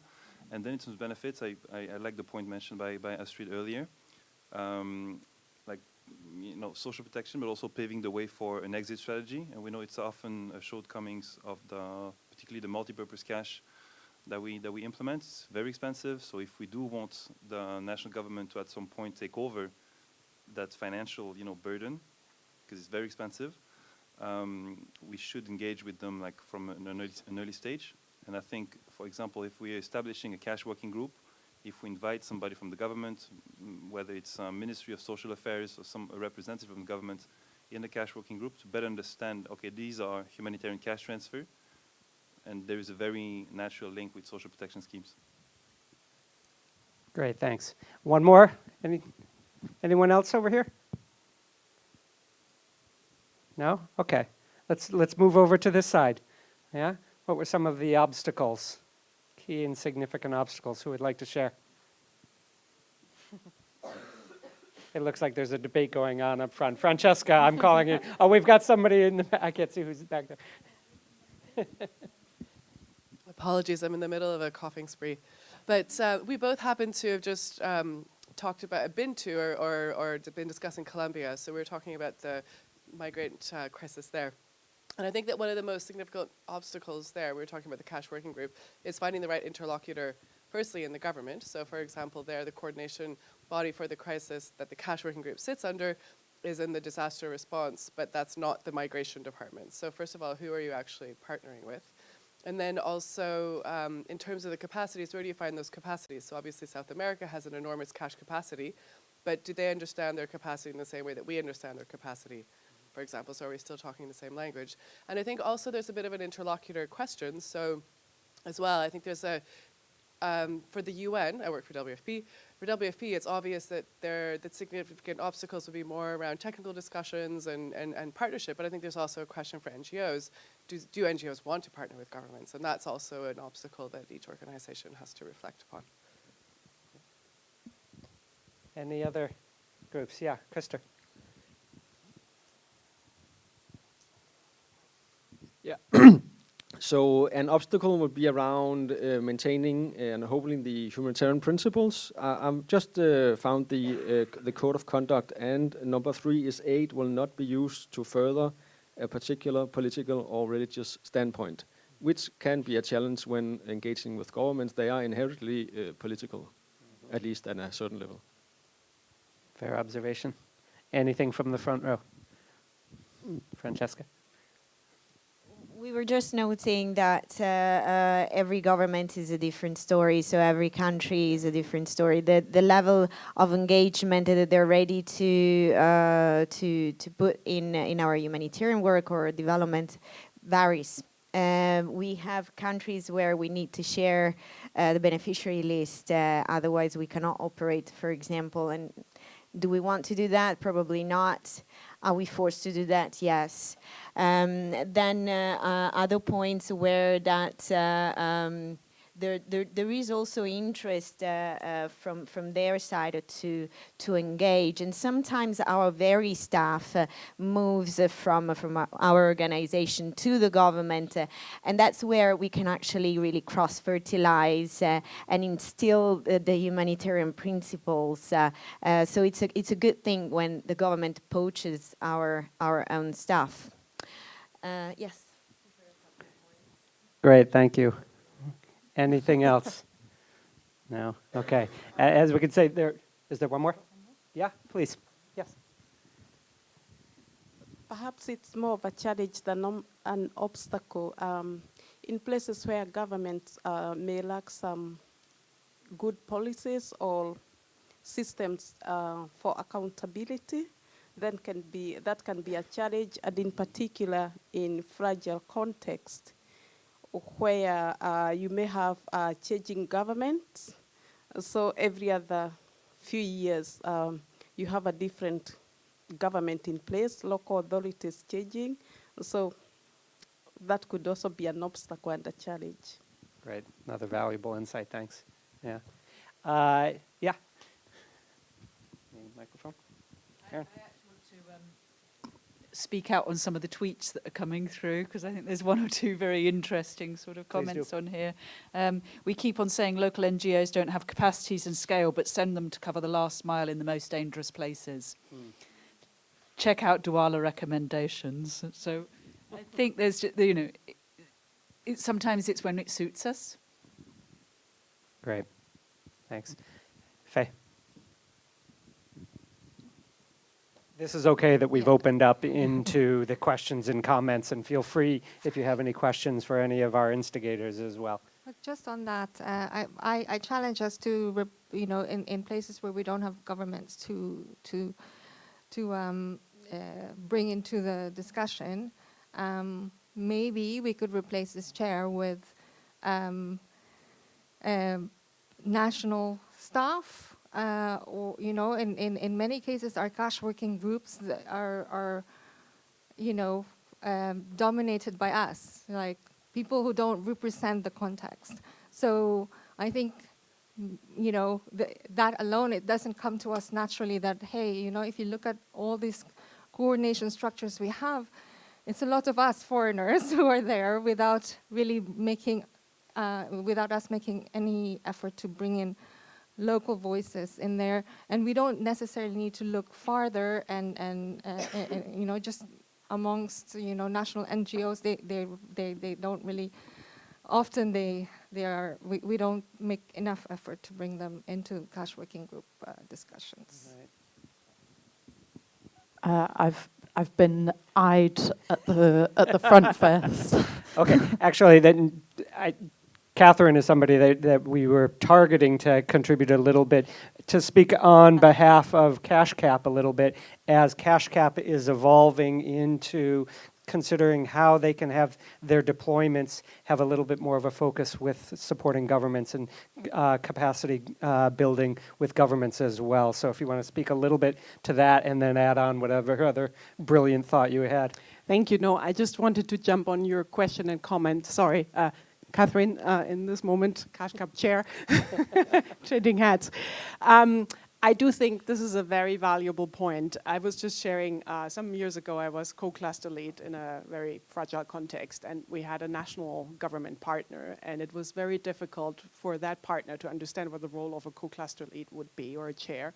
And then in terms of benefits, I like the point mentioned by Astrid earlier. Social protection, but also paving the way for an exit strategy. And we know it's often shortcomings of particularly the multi-purpose cash that we implement. It's very expensive. So if we do want the national government to at some point take over that financial burden, because it's very expensive, we should engage with them from an early stage. And I think, for example, if we're establishing a cash working group, if we invite somebody from the government, whether it's Ministry of Social Affairs or a representative from the government in the cash working group, to better understand, okay, these are humanitarian cash transfer, and there is a very natural link with social protection schemes. Great, thanks. One more? Anyone else over here? No? Okay. Let's move over to this side. Yeah? What were some of the obstacles? Key and significant obstacles. Who would like to share? It looks like there's a debate going on up front. Francesca, I'm calling you. Oh, we've got somebody in the back. I can't see who's back there. Apologies, I'm in the middle of a coughing spree. But we both happen to have just talked about, been discussing Colombia. So we were talking about the migrant crisis there. And I think that one of the most significant obstacles there, we were talking about the cash working group, is finding the right interlocutor, firstly in the government. So for example, there, the coordination body for the crisis that the cash working group sits under is in the disaster response, but that's not the migration department. So first of all, who are you actually partnering with? And then also, in terms of the capacities, where do you find those capacities? So obviously South America has an enormous cash capacity, but do they understand their capacity in the same way that we understand their capacity, for example? So are we still talking the same language? And I think also there's a bit of an interlocutor question. So as well, I think there's for the UN, I work for WFP. For WFP, it's obvious that that significant obstacles would be more around technical discussions and partnership, but I think there's also a question for NGOs. Do NGOs want to partner with governments? And that's also an obstacle that each organization has to reflect upon. Any other groups? Yeah, Krister. Yeah. So an obstacle would be around maintaining and holding the humanitarian principles. I've just found the code of conduct, and number 3 is aid will not be used to further a particular political or religious standpoint, which can be a challenge when engaging with governments. They are inherently political, at least at a certain level. Fair observation. Anything from the front row? Francesca? We were just noting that every government is a different story, so every country is a different story. The level of engagement that they're ready to put in our humanitarian work or development varies. We have countries where we need to share the beneficiary list, otherwise we cannot operate, for example. And do we want to do that? Probably not. Are we forced to do that? Yes. Then other points where that there is also interest from their side to engage, and sometimes our very staff moves from our organization to the government, and that's where we can actually really cross-fertilize and instill the humanitarian principles. So it's a good thing when the government poaches our own staff. Yes. Great, thank you. Anything else? No? Okay. As we can say, is there one more? Yeah, please. Yes. Perhaps it's more of a challenge than an obstacle. In places where governments may lack some good policies or systems for accountability, then that can be a challenge, and in particular in fragile context where you may have changing governments. So every other few years, you have a different government in place, local authorities changing. So that could also be an obstacle and a challenge. Great, another valuable insight, thanks. Yeah. Yeah. Microphone. I actually want to speak out on some of the tweets that are coming through, because I think there's one or two very interesting sort of comments on here. We keep on saying local NGOs don't have capacities and scale, but send them to cover the last mile in the most dangerous places. Check out Douala recommendations. So I think there's, sometimes it's when it suits us. Great, thanks. Faye? This is okay that we've opened up into the questions and comments, and feel free if you have any questions for any of our instigators as well. Just on that, I challenge us to, in places where we don't have governments to bring into the discussion, maybe we could replace this chair with national staff. Or in many cases, our cash working groups are dominated by us, like people who don't represent the context. So I think, that alone, it doesn't come to us naturally that, hey, if you look at all these coordination structures we have, it's a lot of us foreigners who are there without really without us making any effort to bring in local voices in there, and we don't necessarily need to look farther and just amongst national NGOs. They don't really often we don't make enough effort to bring them into cash working group discussions. I've been eyed at the front first. Okay, actually, then Catherine is somebody that we were targeting to contribute a little bit, to speak on behalf of CashCap a little bit, as CashCap is evolving into considering how they can have their deployments have a little bit more of a focus with supporting governments and capacity building with governments as well. So if you want to speak a little bit to that and then add on whatever other brilliant thought you had. Thank you. No, I just wanted to jump on your question and comment. Sorry. Catherine, in this moment, CashCap chair, trading hats. I do think this is a very valuable point. I was just sharing, some years ago, I was co-cluster lead in a very fragile context, and we had a national government partner, and it was very difficult for that partner to understand what the role of a co-cluster lead would be, or a chair.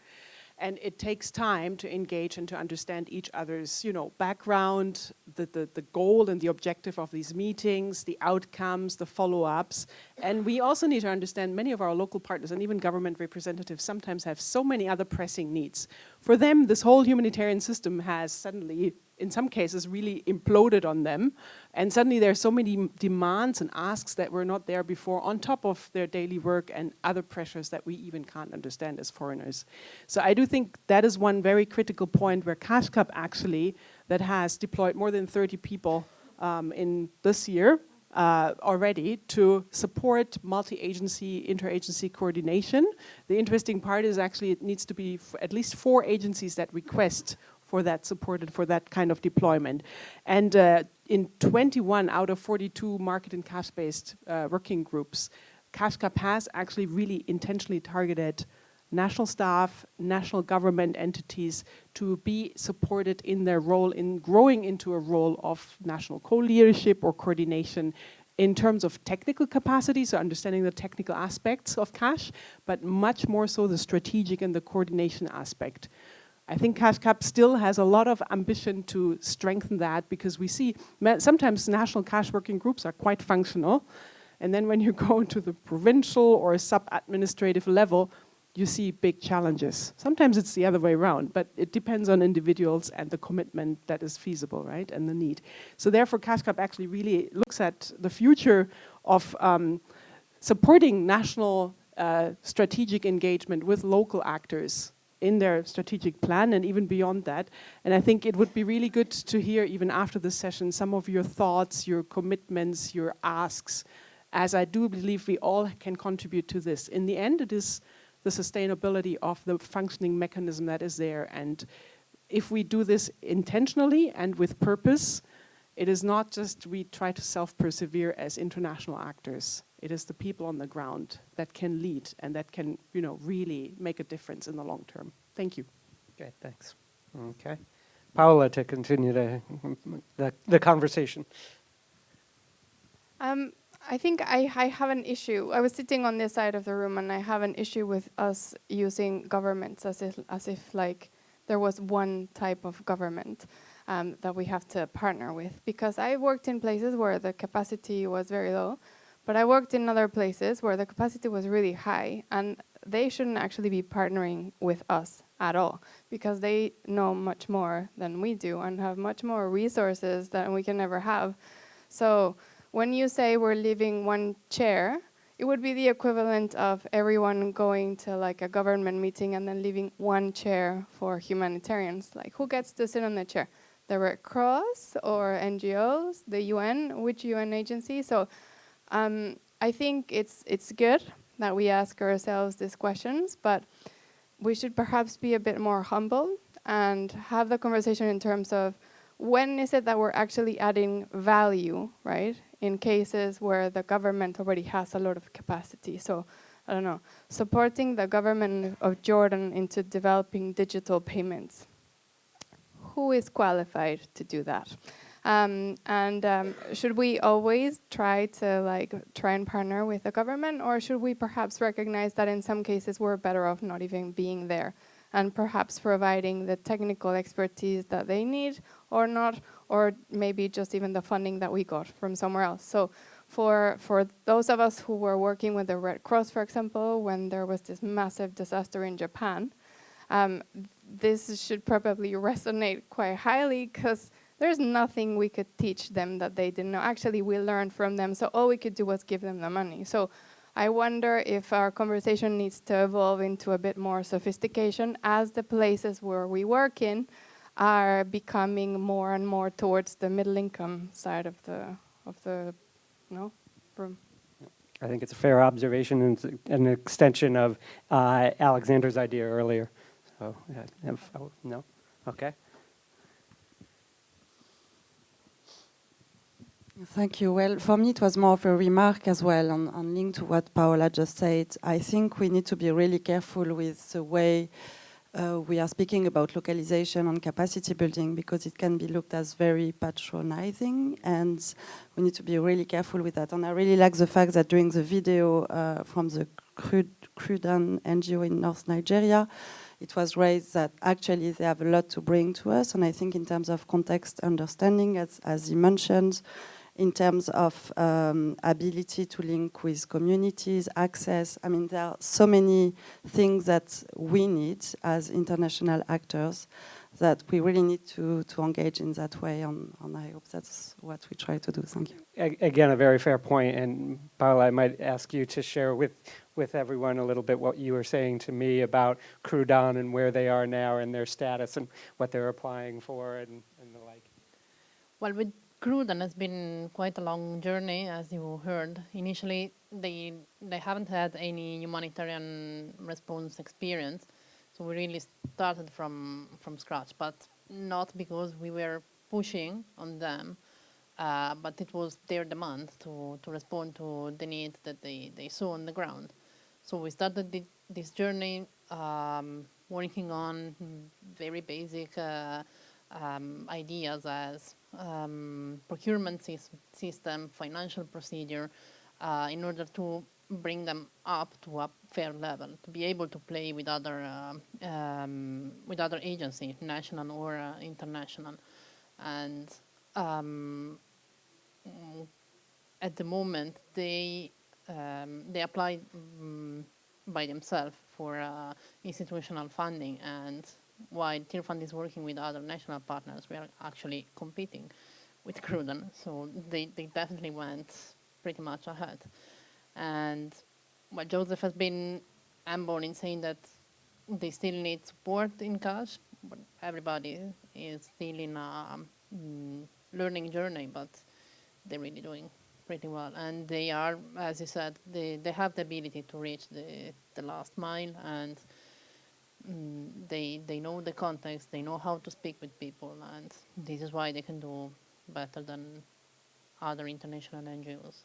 And it takes time to engage and to understand each other's, background, the goal and the objective of these meetings, the outcomes, the follow-ups. And we also need to understand many of our local partners and even government representatives sometimes have so many other pressing needs. For them, this whole humanitarian system has suddenly, in some cases, really imploded on them. And suddenly there are so many demands and asks that were not there before, on top of their daily work and other pressures that we even can't understand as foreigners. So I do think that is one very critical point where CashCap actually, that has deployed more than 30 people in this year already to support multi-agency, interagency coordination. The interesting part is actually it needs to be at least 4 agencies that request for that support and for that kind of deployment. And in 21 out of 42 market and cash-based working groups, CashCap has actually really intentionally targeted national staff, national government entities to be supported in their role in growing into a role of national co-leadership or coordination in terms of technical capacity, so understanding the technical aspects of cash, but much more so the strategic and the coordination aspect. I think CashCap still has a lot of ambition to strengthen that, because we see sometimes national cash working groups are quite functional, and then when you go to the provincial or sub-administrative level, you see big challenges. Sometimes it's the other way around, but it depends on individuals and the commitment that is feasible, right, and the need. So therefore, CashCap actually really looks at the future of supporting national strategic engagement with local actors in their strategic plan and even beyond that. And I think it would be really good to hear, even after this session, some of your thoughts, your commitments, your asks, as I do believe we all can contribute to this. In the end, it is the sustainability of the functioning mechanism that is there. And if we do this intentionally and with purpose, it is not just we try to self-persevere as international actors. It is the people on the ground that can lead and that can, you know, really make a difference in the long term. Thank you. Okay, thanks. Okay. Paola, to continue the conversation. I think I have an issue. I was sitting on this side of the room, and I have an issue with us using governments as if like there was one type of government that we have to partner with. Because I worked in places where the capacity was very low, but I worked in other places where the capacity was really high, and they shouldn't actually be partnering with us at all, because they know much more than we do and have much more resources than we can ever have. So when you say we're leaving one chair, it would be the equivalent of everyone going to like a government meeting and then leaving one chair for humanitarians. Like, who gets to sit on the chair? The Red Cross or NGOs, the UN, which UN agency? So I think it's good that we ask ourselves these questions, but we should perhaps be a bit more humble and have the conversation in terms of when is it that we're actually adding value, right? In cases where the government already has a lot of capacity. So, I don't know, supporting the government of Jordan into developing digital payments. Who is qualified to do that? Should we always try and partner with the government, or should we perhaps recognize that in some cases we're better off not even being there, and perhaps providing the technical expertise that they need or not, or maybe just even the funding that we got from somewhere else. So for those of us who were working with the Red Cross, for example, when there was this massive disaster in Japan, this should probably resonate quite highly, because there's nothing we could teach them that they didn't know. Actually, we learned from them, so all we could do was give them the money. So I wonder if our conversation needs to evolve into a bit more sophistication as the places where we work in are becoming more and more towards the middle income side of the room. I think it's a fair observation and an extension of Alexander's idea earlier. So, no? Okay. Thank you. Well, for me, it was more of a remark as well on link to what Paola just said. I think we need to be really careful with the way we are speaking about localization and capacity building, because it can be looked as very patronizing, and we need to be really careful with that. And I really like the fact that during the video from the Crudan NGO in North Nigeria, it was raised that actually they have a lot to bring to us. And I think in terms of context understanding, as he mentioned, in terms of ability to link with communities, access. I mean, there are so many things that we need as international actors that we really need to engage in that way, and I hope that's what we try to do. Thank you. Again, a very fair point, and Paola, I might ask you to share with everyone a little bit what you were saying to me about Crudan and where they are now and their status and what they're applying for and the like. Well, with Crudan has been quite a long journey, as you heard. Initially, they haven't had any humanitarian response experience, so we really started from scratch, but not because we were pushing on them. but it was their demand to respond to the need that they saw on the ground. So we started this journey working on very basic ideas as procurement system, financial procedure, in order to bring them up to a fair level, to be able to play with other agencies, national or international. And at the moment, they apply by themselves for institutional funding, and while Tier Fund is working with other national partners, we are actually competing with Cruden, so they definitely went pretty much ahead. And what Joseph has been unborn in saying that they still need support in cash, but everybody is still in a learning journey, but they're really doing pretty well. And they are, as you said, they have the ability to reach the last mile, and they know the context, they know how to speak with people, and this is why they can do better than other international NGOs.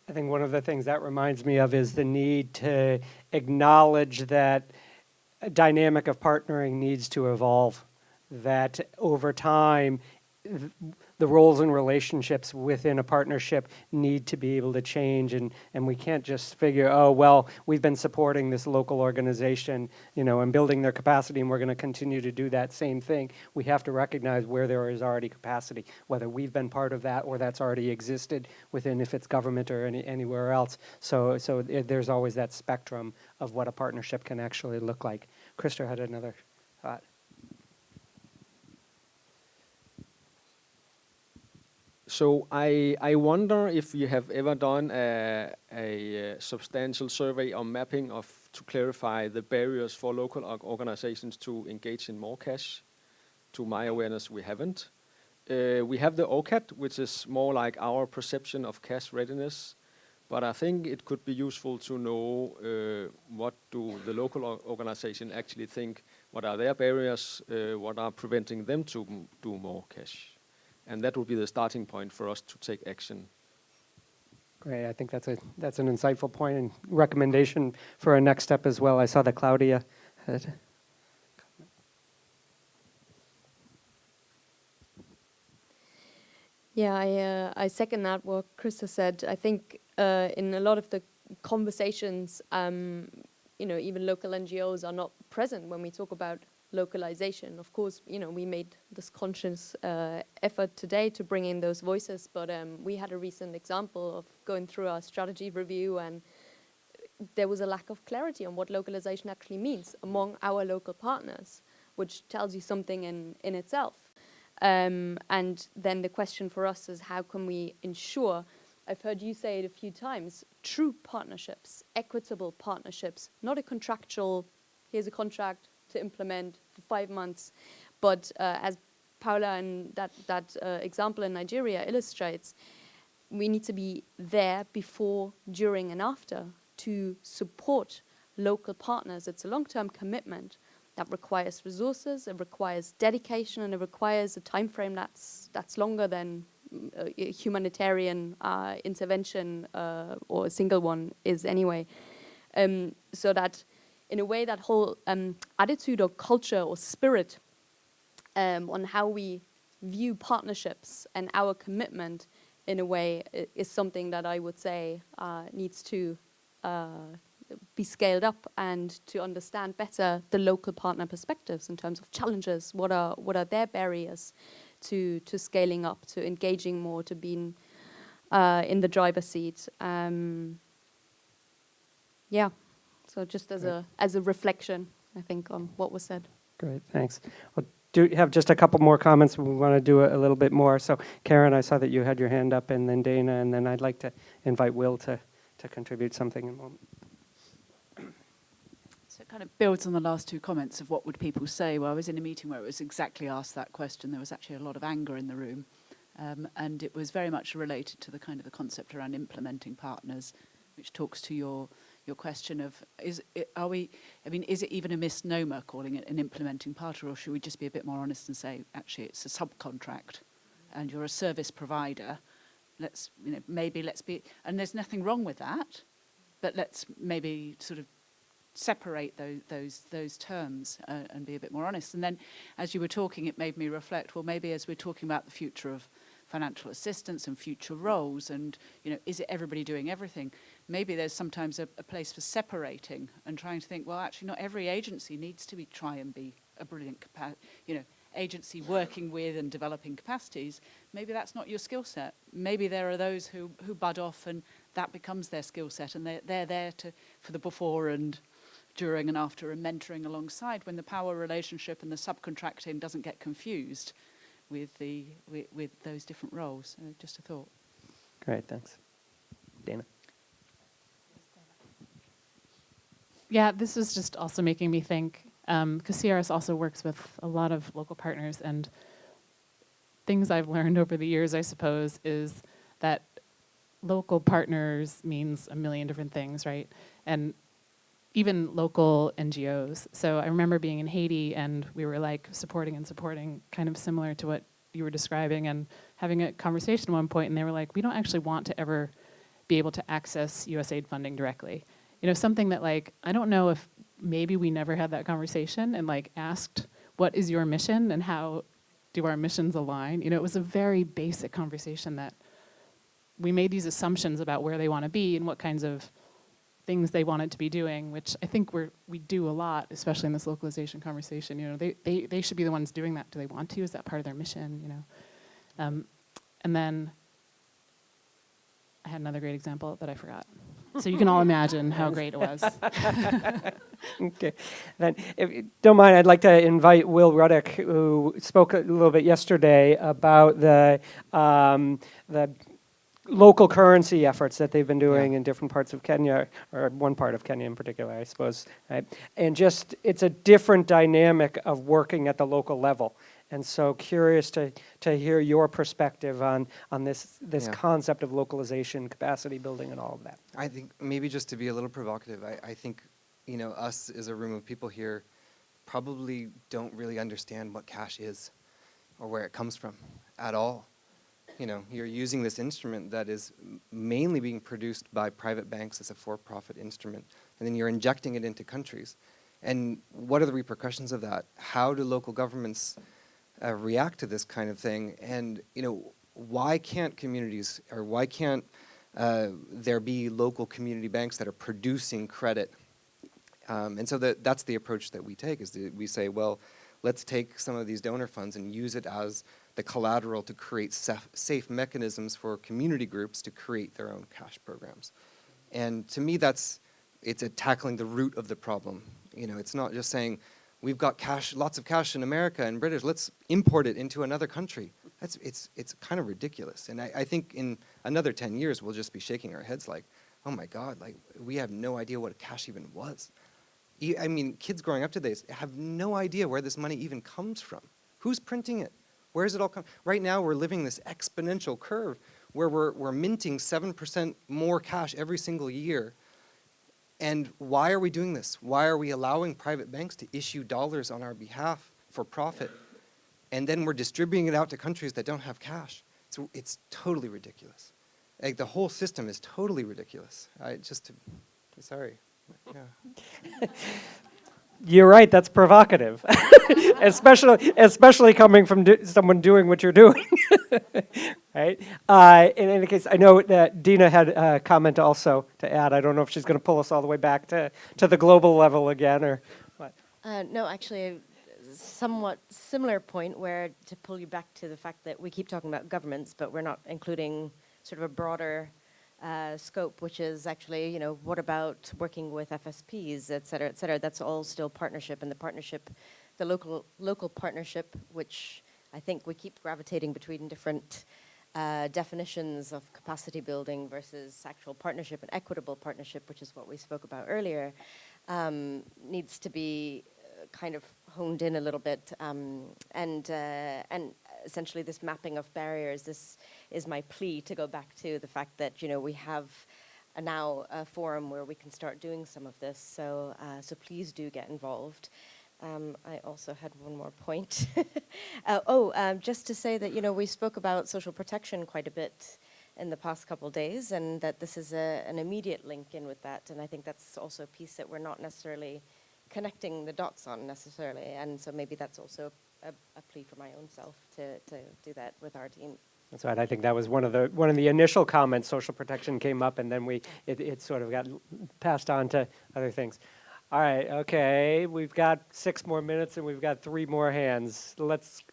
I think one of the things that reminds me of is the need to acknowledge that a dynamic of partnering needs to evolve, that over time, the roles and relationships within a partnership need to be able to change, and we can't just figure, oh, well, we've been supporting this local organization, and building their capacity, and we're going to continue to do that same thing. We have to recognize where there is already capacity, whether we've been part of that or that's already existed within, if it's government or anywhere else. So there's always that spectrum of what a partnership can actually look like. Krista had another thought. So I wonder if you have ever done a substantial survey or mapping to clarify the barriers for local organizations to engage in more cash. To my awareness, we haven't. We have the OCAT, which is more like our perception of cash readiness, but I think it could be useful to know what do the local organization actually think, what are their barriers, what are preventing them to do more cash. And that would be the starting point for us to take action. Great, I think that's an insightful point and recommendation for a next step as well. I saw that Claudia had. Yeah, I second that what Krista said. I think in a lot of the conversations, even local NGOs are not present when we talk about localization. Of course, we made this conscious effort today to bring in those voices, but we had a recent example of going through our strategy review, and there was a lack of clarity on what localization actually means among our local partners, which tells you something in itself. And then the question for us is, how can we ensure, I've heard you say it a few times, true partnerships, equitable partnerships, not a contractual, here's a contract to implement for 5 months, but as Paula and that example in Nigeria illustrates, we need to be there before, during, and after to support local partners. It's a long-term commitment that requires resources, it requires dedication, and it requires a time frame that's longer than a humanitarian intervention or a single one is anyway. So that in a way, that whole attitude or culture or spirit on how we view partnerships and our commitment in a way is something that I would say needs to be scaled up, and to understand better the local partner perspectives in terms of challenges. What are their barriers to scaling up, to engaging more, to being in the driver's seat? Yeah. So just as a reflection, I think, on what was said. Great, thanks. Well, do have just a couple more comments. We want to do a little bit more. So Karen, I saw that you had your hand up, and then Dana, and then I'd like to invite Will to contribute something in a moment. So it kind of builds on the last two comments of what would people say. Well, I was in a meeting where it was exactly asked that question. There was actually a lot of anger in the room. And it was very much related to the kind of the concept around implementing partners, which talks to your question of, is it even a misnomer calling it an implementing partner, or should we just be a bit more honest and say, actually, it's a subcontract and you're a service provider, maybe let's be, and there's nothing wrong with that, but let's maybe sort of separate those terms and be a bit more honest. And then as you were talking, it made me reflect, well, maybe as we're talking about the future of financial assistance and future roles, and is it everybody doing everything? Maybe there's sometimes a place for separating and trying to think, well, actually not every agency needs to try and be a brilliant agency working with and developing capacities. Maybe that's not your skill set. Maybe there are those who bud off and that becomes their skill set, and they're there for the before and during and after and mentoring alongside, when the power relationship and the subcontracting doesn't get confused with those different roles. Just a thought. Great, thanks. Dana. Yeah, this was just also making me think, because CRS also works with a lot of local partners, and things I've learned over the years, I suppose, is that local partners means a million different things, right? And even local NGOs. So I remember being in Haiti, and we were like supporting, kind of similar to what you were describing, and having a conversation at one point, and they were like, we don't actually want to ever be able to access USAID funding directly. Something that I don't know if maybe we never had that conversation and asked, what is your mission and how do our missions align? It was a very basic conversation that we made these assumptions about where they want to be and what kinds of things they wanted to be doing, which I think we do a lot, especially in this localization conversation. They should be the ones doing that. Do they want to? Is that part of their mission? And then I had another great example that I forgot. So you can all imagine how great it was. Okay. Then, if you don't mind, I'd like to invite Will Ruddick, who spoke a little bit yesterday about the local currency efforts that they've been doing in different parts of Kenya, or one part of Kenya in particular, I suppose. Right? And just, it's a different dynamic of working at the local level. And so curious to hear your perspective on this concept of localization, capacity building, and all of that. I think maybe just to be a little provocative, I think us as a room of people here probably don't really understand what cash is or where it comes from at all. You're using this instrument that is mainly being produced by private banks as a for-profit instrument, and then you're injecting it into countries. And what are the repercussions of that? How do local governments react to this kind of thing? And why can't communities, or why can't there be local community banks that are producing credit? And so that's the approach that we take, is that we say, well, let's take some of these donor funds and use it as the collateral to create safe mechanisms for community groups to create their own cash programs. And to me, it's tackling the root of the problem. It's not just saying, we've got cash, lots of cash in America and British, let's import it into another country. It's kind of ridiculous. And I think in another 10 years, we'll just be shaking our heads like, oh my God, we have no idea what cash even was. I mean, kids growing up today have no idea where this money even comes from. Who's printing it? Where does it all come? Right now, we're living this exponential curve where we're minting 7% more cash every single year. And why are we doing this? Why are we allowing private banks to issue dollars on our behalf for profit? And then we're distributing it out to countries that don't have cash. It's totally ridiculous. The whole system is totally ridiculous. Sorry. Yeah. You're right, that's provocative, especially coming from someone doing what you're doing, right? In any case, I know that Dina had a comment also to add. I don't know if she's going to pull us all the way back to the global level again, or what? No, actually, a somewhat similar point, where to pull you back to the fact that we keep talking about governments, but we're not including sort of a broader scope, which is actually, what about working with FSPs, et cetera, et cetera. That's all still partnership, and the local partnership, which I think we keep gravitating between different definitions of capacity building versus actual partnership and equitable partnership, which is what we spoke about earlier, needs to be kind of honed in a little bit, and essentially this mapping of barriers. This is my plea to go back to the fact that we have now a forum where we can start doing some of this. So please do get involved, I also had one more point. Just to say that, we spoke about social protection quite a bit in the past couple of days, and that this is an immediate link in with that. And I think that's also a piece that we're not necessarily connecting the dots on necessarily. And so maybe that's also a plea for my own self to do that with our team. That's right. I think that was one of the initial comments. Social protection came up, and then it sort of got passed on to other things. All right. Okay. We've got 6 more minutes, and we've got 3 more hands.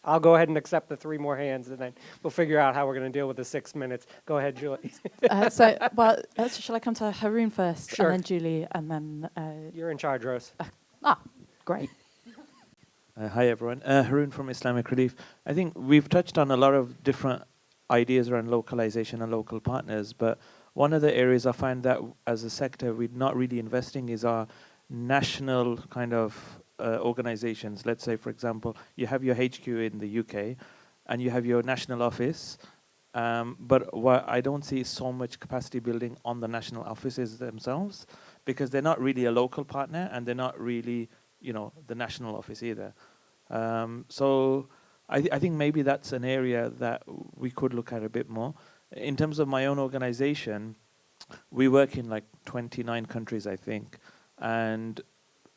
I'll go ahead and accept the 3 more hands, and then we'll figure out how we're going to deal with the 6 minutes. Go ahead, Julie. Shall I come to Haroon first, Sure. and then Julie, and then... You're in charge, Rose. Great. Hi, everyone. Haroon from Islamic Relief. I think we've touched on a lot of different ideas around localization and local partners, but one of the areas I find that as a sector we're not really investing is our national kind of organizations. Let's say, for example, you have your HQ in the UK and you have your national office, but what I don't see is so much capacity building on the national offices themselves, because they're not really a local partner and they're not really, the national office either. So I think maybe that's an area that we could look at a bit more. In terms of my own organization, we work in like 29 countries, I think. And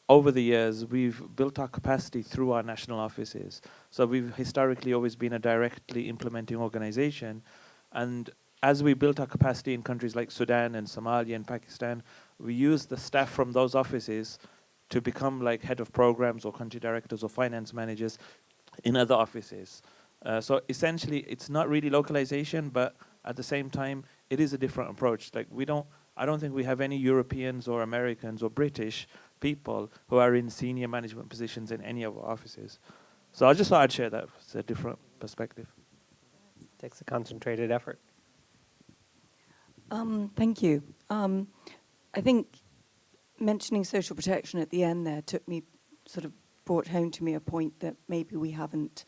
over the years, we've built our capacity through our national offices. So we've historically always been a directly implementing organization. And as we built our capacity in countries like Sudan and Somalia and Pakistan, we used the staff from those offices to become like head of programs or country directors or finance managers in other offices. So essentially, it's not really localization, but at the same time, it is a different approach. Like I don't think we have any Europeans or Americans or British people who are in senior management positions in any of our offices. So I just thought I'd share that. It's a different perspective. Takes a concentrated effort. Thank you. I think mentioning social protection at the end there brought home to me a point that maybe we haven't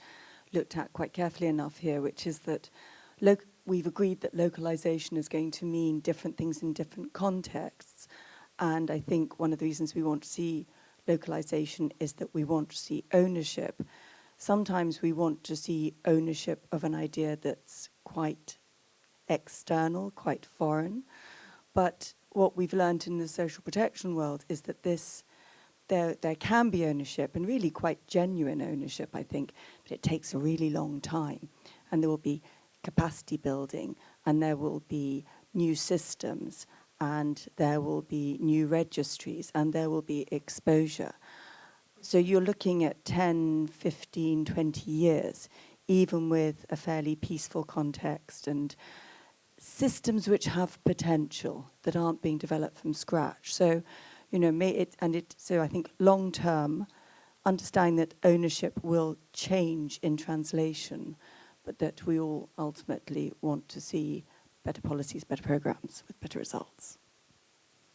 looked at quite carefully enough here, which is that we've agreed that localization is going to mean different things in different contexts. And I think one of the reasons we want to see localization is that we want to see ownership. Sometimes we want to see ownership of an idea that's quite external, quite foreign. But what we've learned in the social protection world is that there can be ownership, and really quite genuine ownership, I think, but it takes a really long time. And there will be capacity building, and there will be new systems, and there will be new registries, and there will be exposure. So you're looking at 10, 15, 20 years, even with a fairly peaceful context and systems which have potential that aren't being developed from scratch. So, so I think long term, understanding that ownership will change in translation, but that we all ultimately want to see better policies, better programs with better results.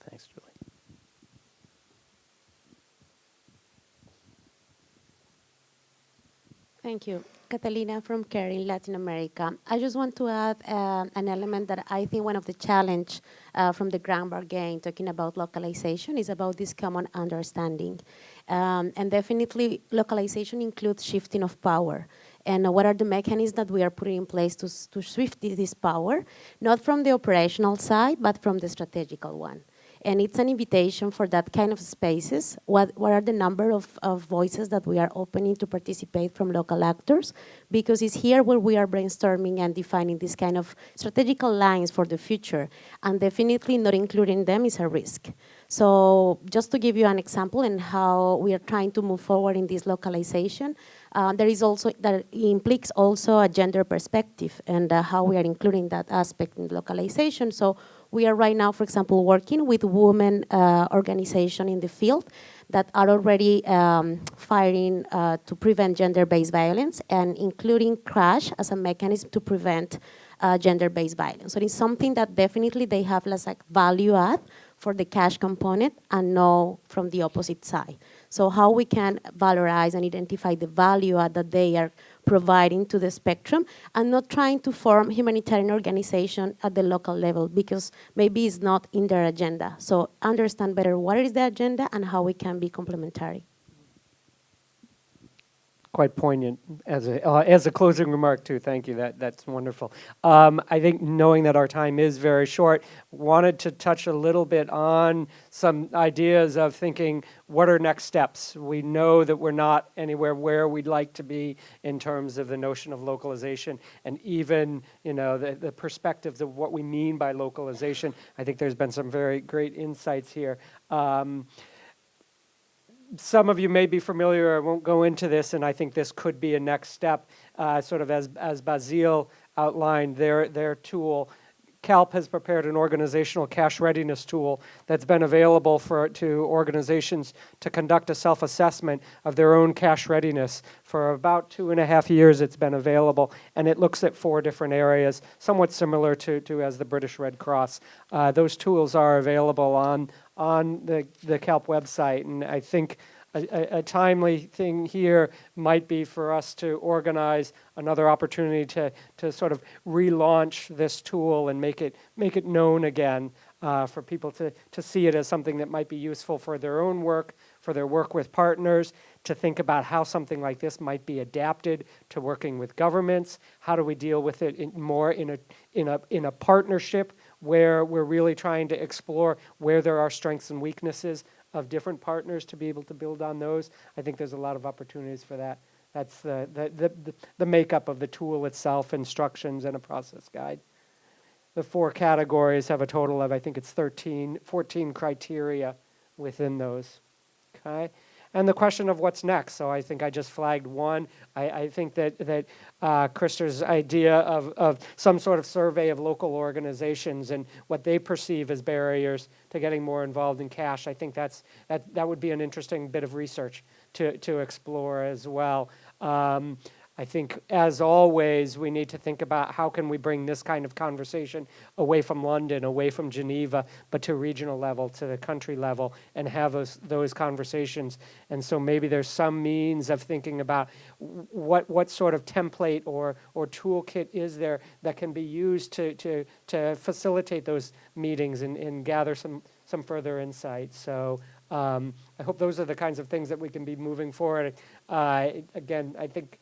Thanks, Julie. Thank you. Catalina from CARE in Latin America. I just want to add an element that I think one of the challenge from the grand bargain talking about localization is about this common understanding. And definitely localization includes shifting of power. And what are the mechanisms that we are putting in place to shift this power, not from the operational side, but from the strategical one. And it's an invitation for that kind of spaces. What are the number of voices that we are opening to participate from local actors? Because it's here where we are brainstorming and defining this kind of strategical lines for the future. And definitely not including them is a risk. So just to give you an example in how we are trying to move forward in this localization, there is also, that implies also a gender perspective and how we are including that aspect in localization. So we are right now, for example, working with women organizations in the field that are already fighting to prevent gender-based violence and including CRASH as a mechanism to prevent gender-based violence. So it's something that definitely they have less like value add for the cash component and no from the opposite side. So how we can valorize and identify the value add that they are providing to the spectrum and not trying to form humanitarian organization at the local level because maybe it's not in their agenda. So understand better what is the agenda and how we can be complementary. quite poignant as a closing remark too. Thank you. That's wonderful. I think knowing that our time is very short, wanted to touch a little bit on some ideas of thinking what are next steps. We know that we're not anywhere where we'd like to be in terms of the notion of localization, and even the perspectives of what we mean by localization. I think there's been some very great insights here. Some of you may be familiar, I won't go into this, and I think this could be a next step, sort of as Basile outlined their tool. CALP has prepared an organizational cash readiness tool that's been available to organizations to conduct a self-assessment of their own cash readiness. For about 2.5 years it's been available, and it looks at 4 different areas, somewhat similar to as the British Red Cross. Those tools are available on the CALP website, and I think a timely thing here might be for us to organize another opportunity to sort of relaunch this tool and make it known again, for people to see it as something that might be useful for their own work, for their work with partners, to think about how something like this might be adapted to working with governments. How do we deal with it more in a partnership where we're really trying to explore where there are strengths and weaknesses of different partners to be able to build on those. I think there's a lot of opportunities for that. That's the makeup of the tool itself, instructions and a process guide. The 4 categories have a total of, I think it's 14 criteria within those. Okay? And the question of what's next. So I think I just flagged one. I think that Krister's idea of some sort of survey of local organizations and what they perceive as barriers to getting more involved in cash, I think that would be an interesting bit of research to explore as well. I think, as always, we need to think about how can we bring this kind of conversation away from London, away from Geneva, but to regional level, to the country level, and have those conversations. And so maybe there's some means of thinking about what sort of template or toolkit is there that can be used to facilitate those meetings and gather some further insights. So I hope those are the kinds of things that we can be moving forward. Again, I think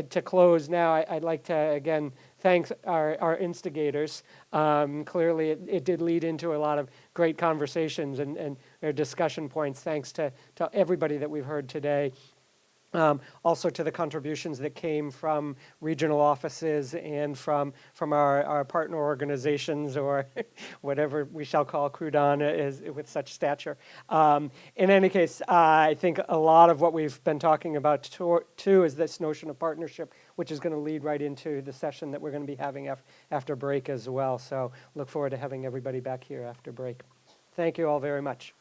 to close now, I'd like to, again, thank our instigators. Clearly, it did lead into a lot of great conversations and discussion points. Thanks to everybody that we've heard today. Also to the contributions that came from regional offices and from our partner organizations, or whatever we shall call Croudan is with such stature. In any case, I think a lot of what we've been talking about too is this notion of partnership, which is going to lead right into the session that we're going to be having after break as well. So look forward to having everybody back here after break. Thank you all very much.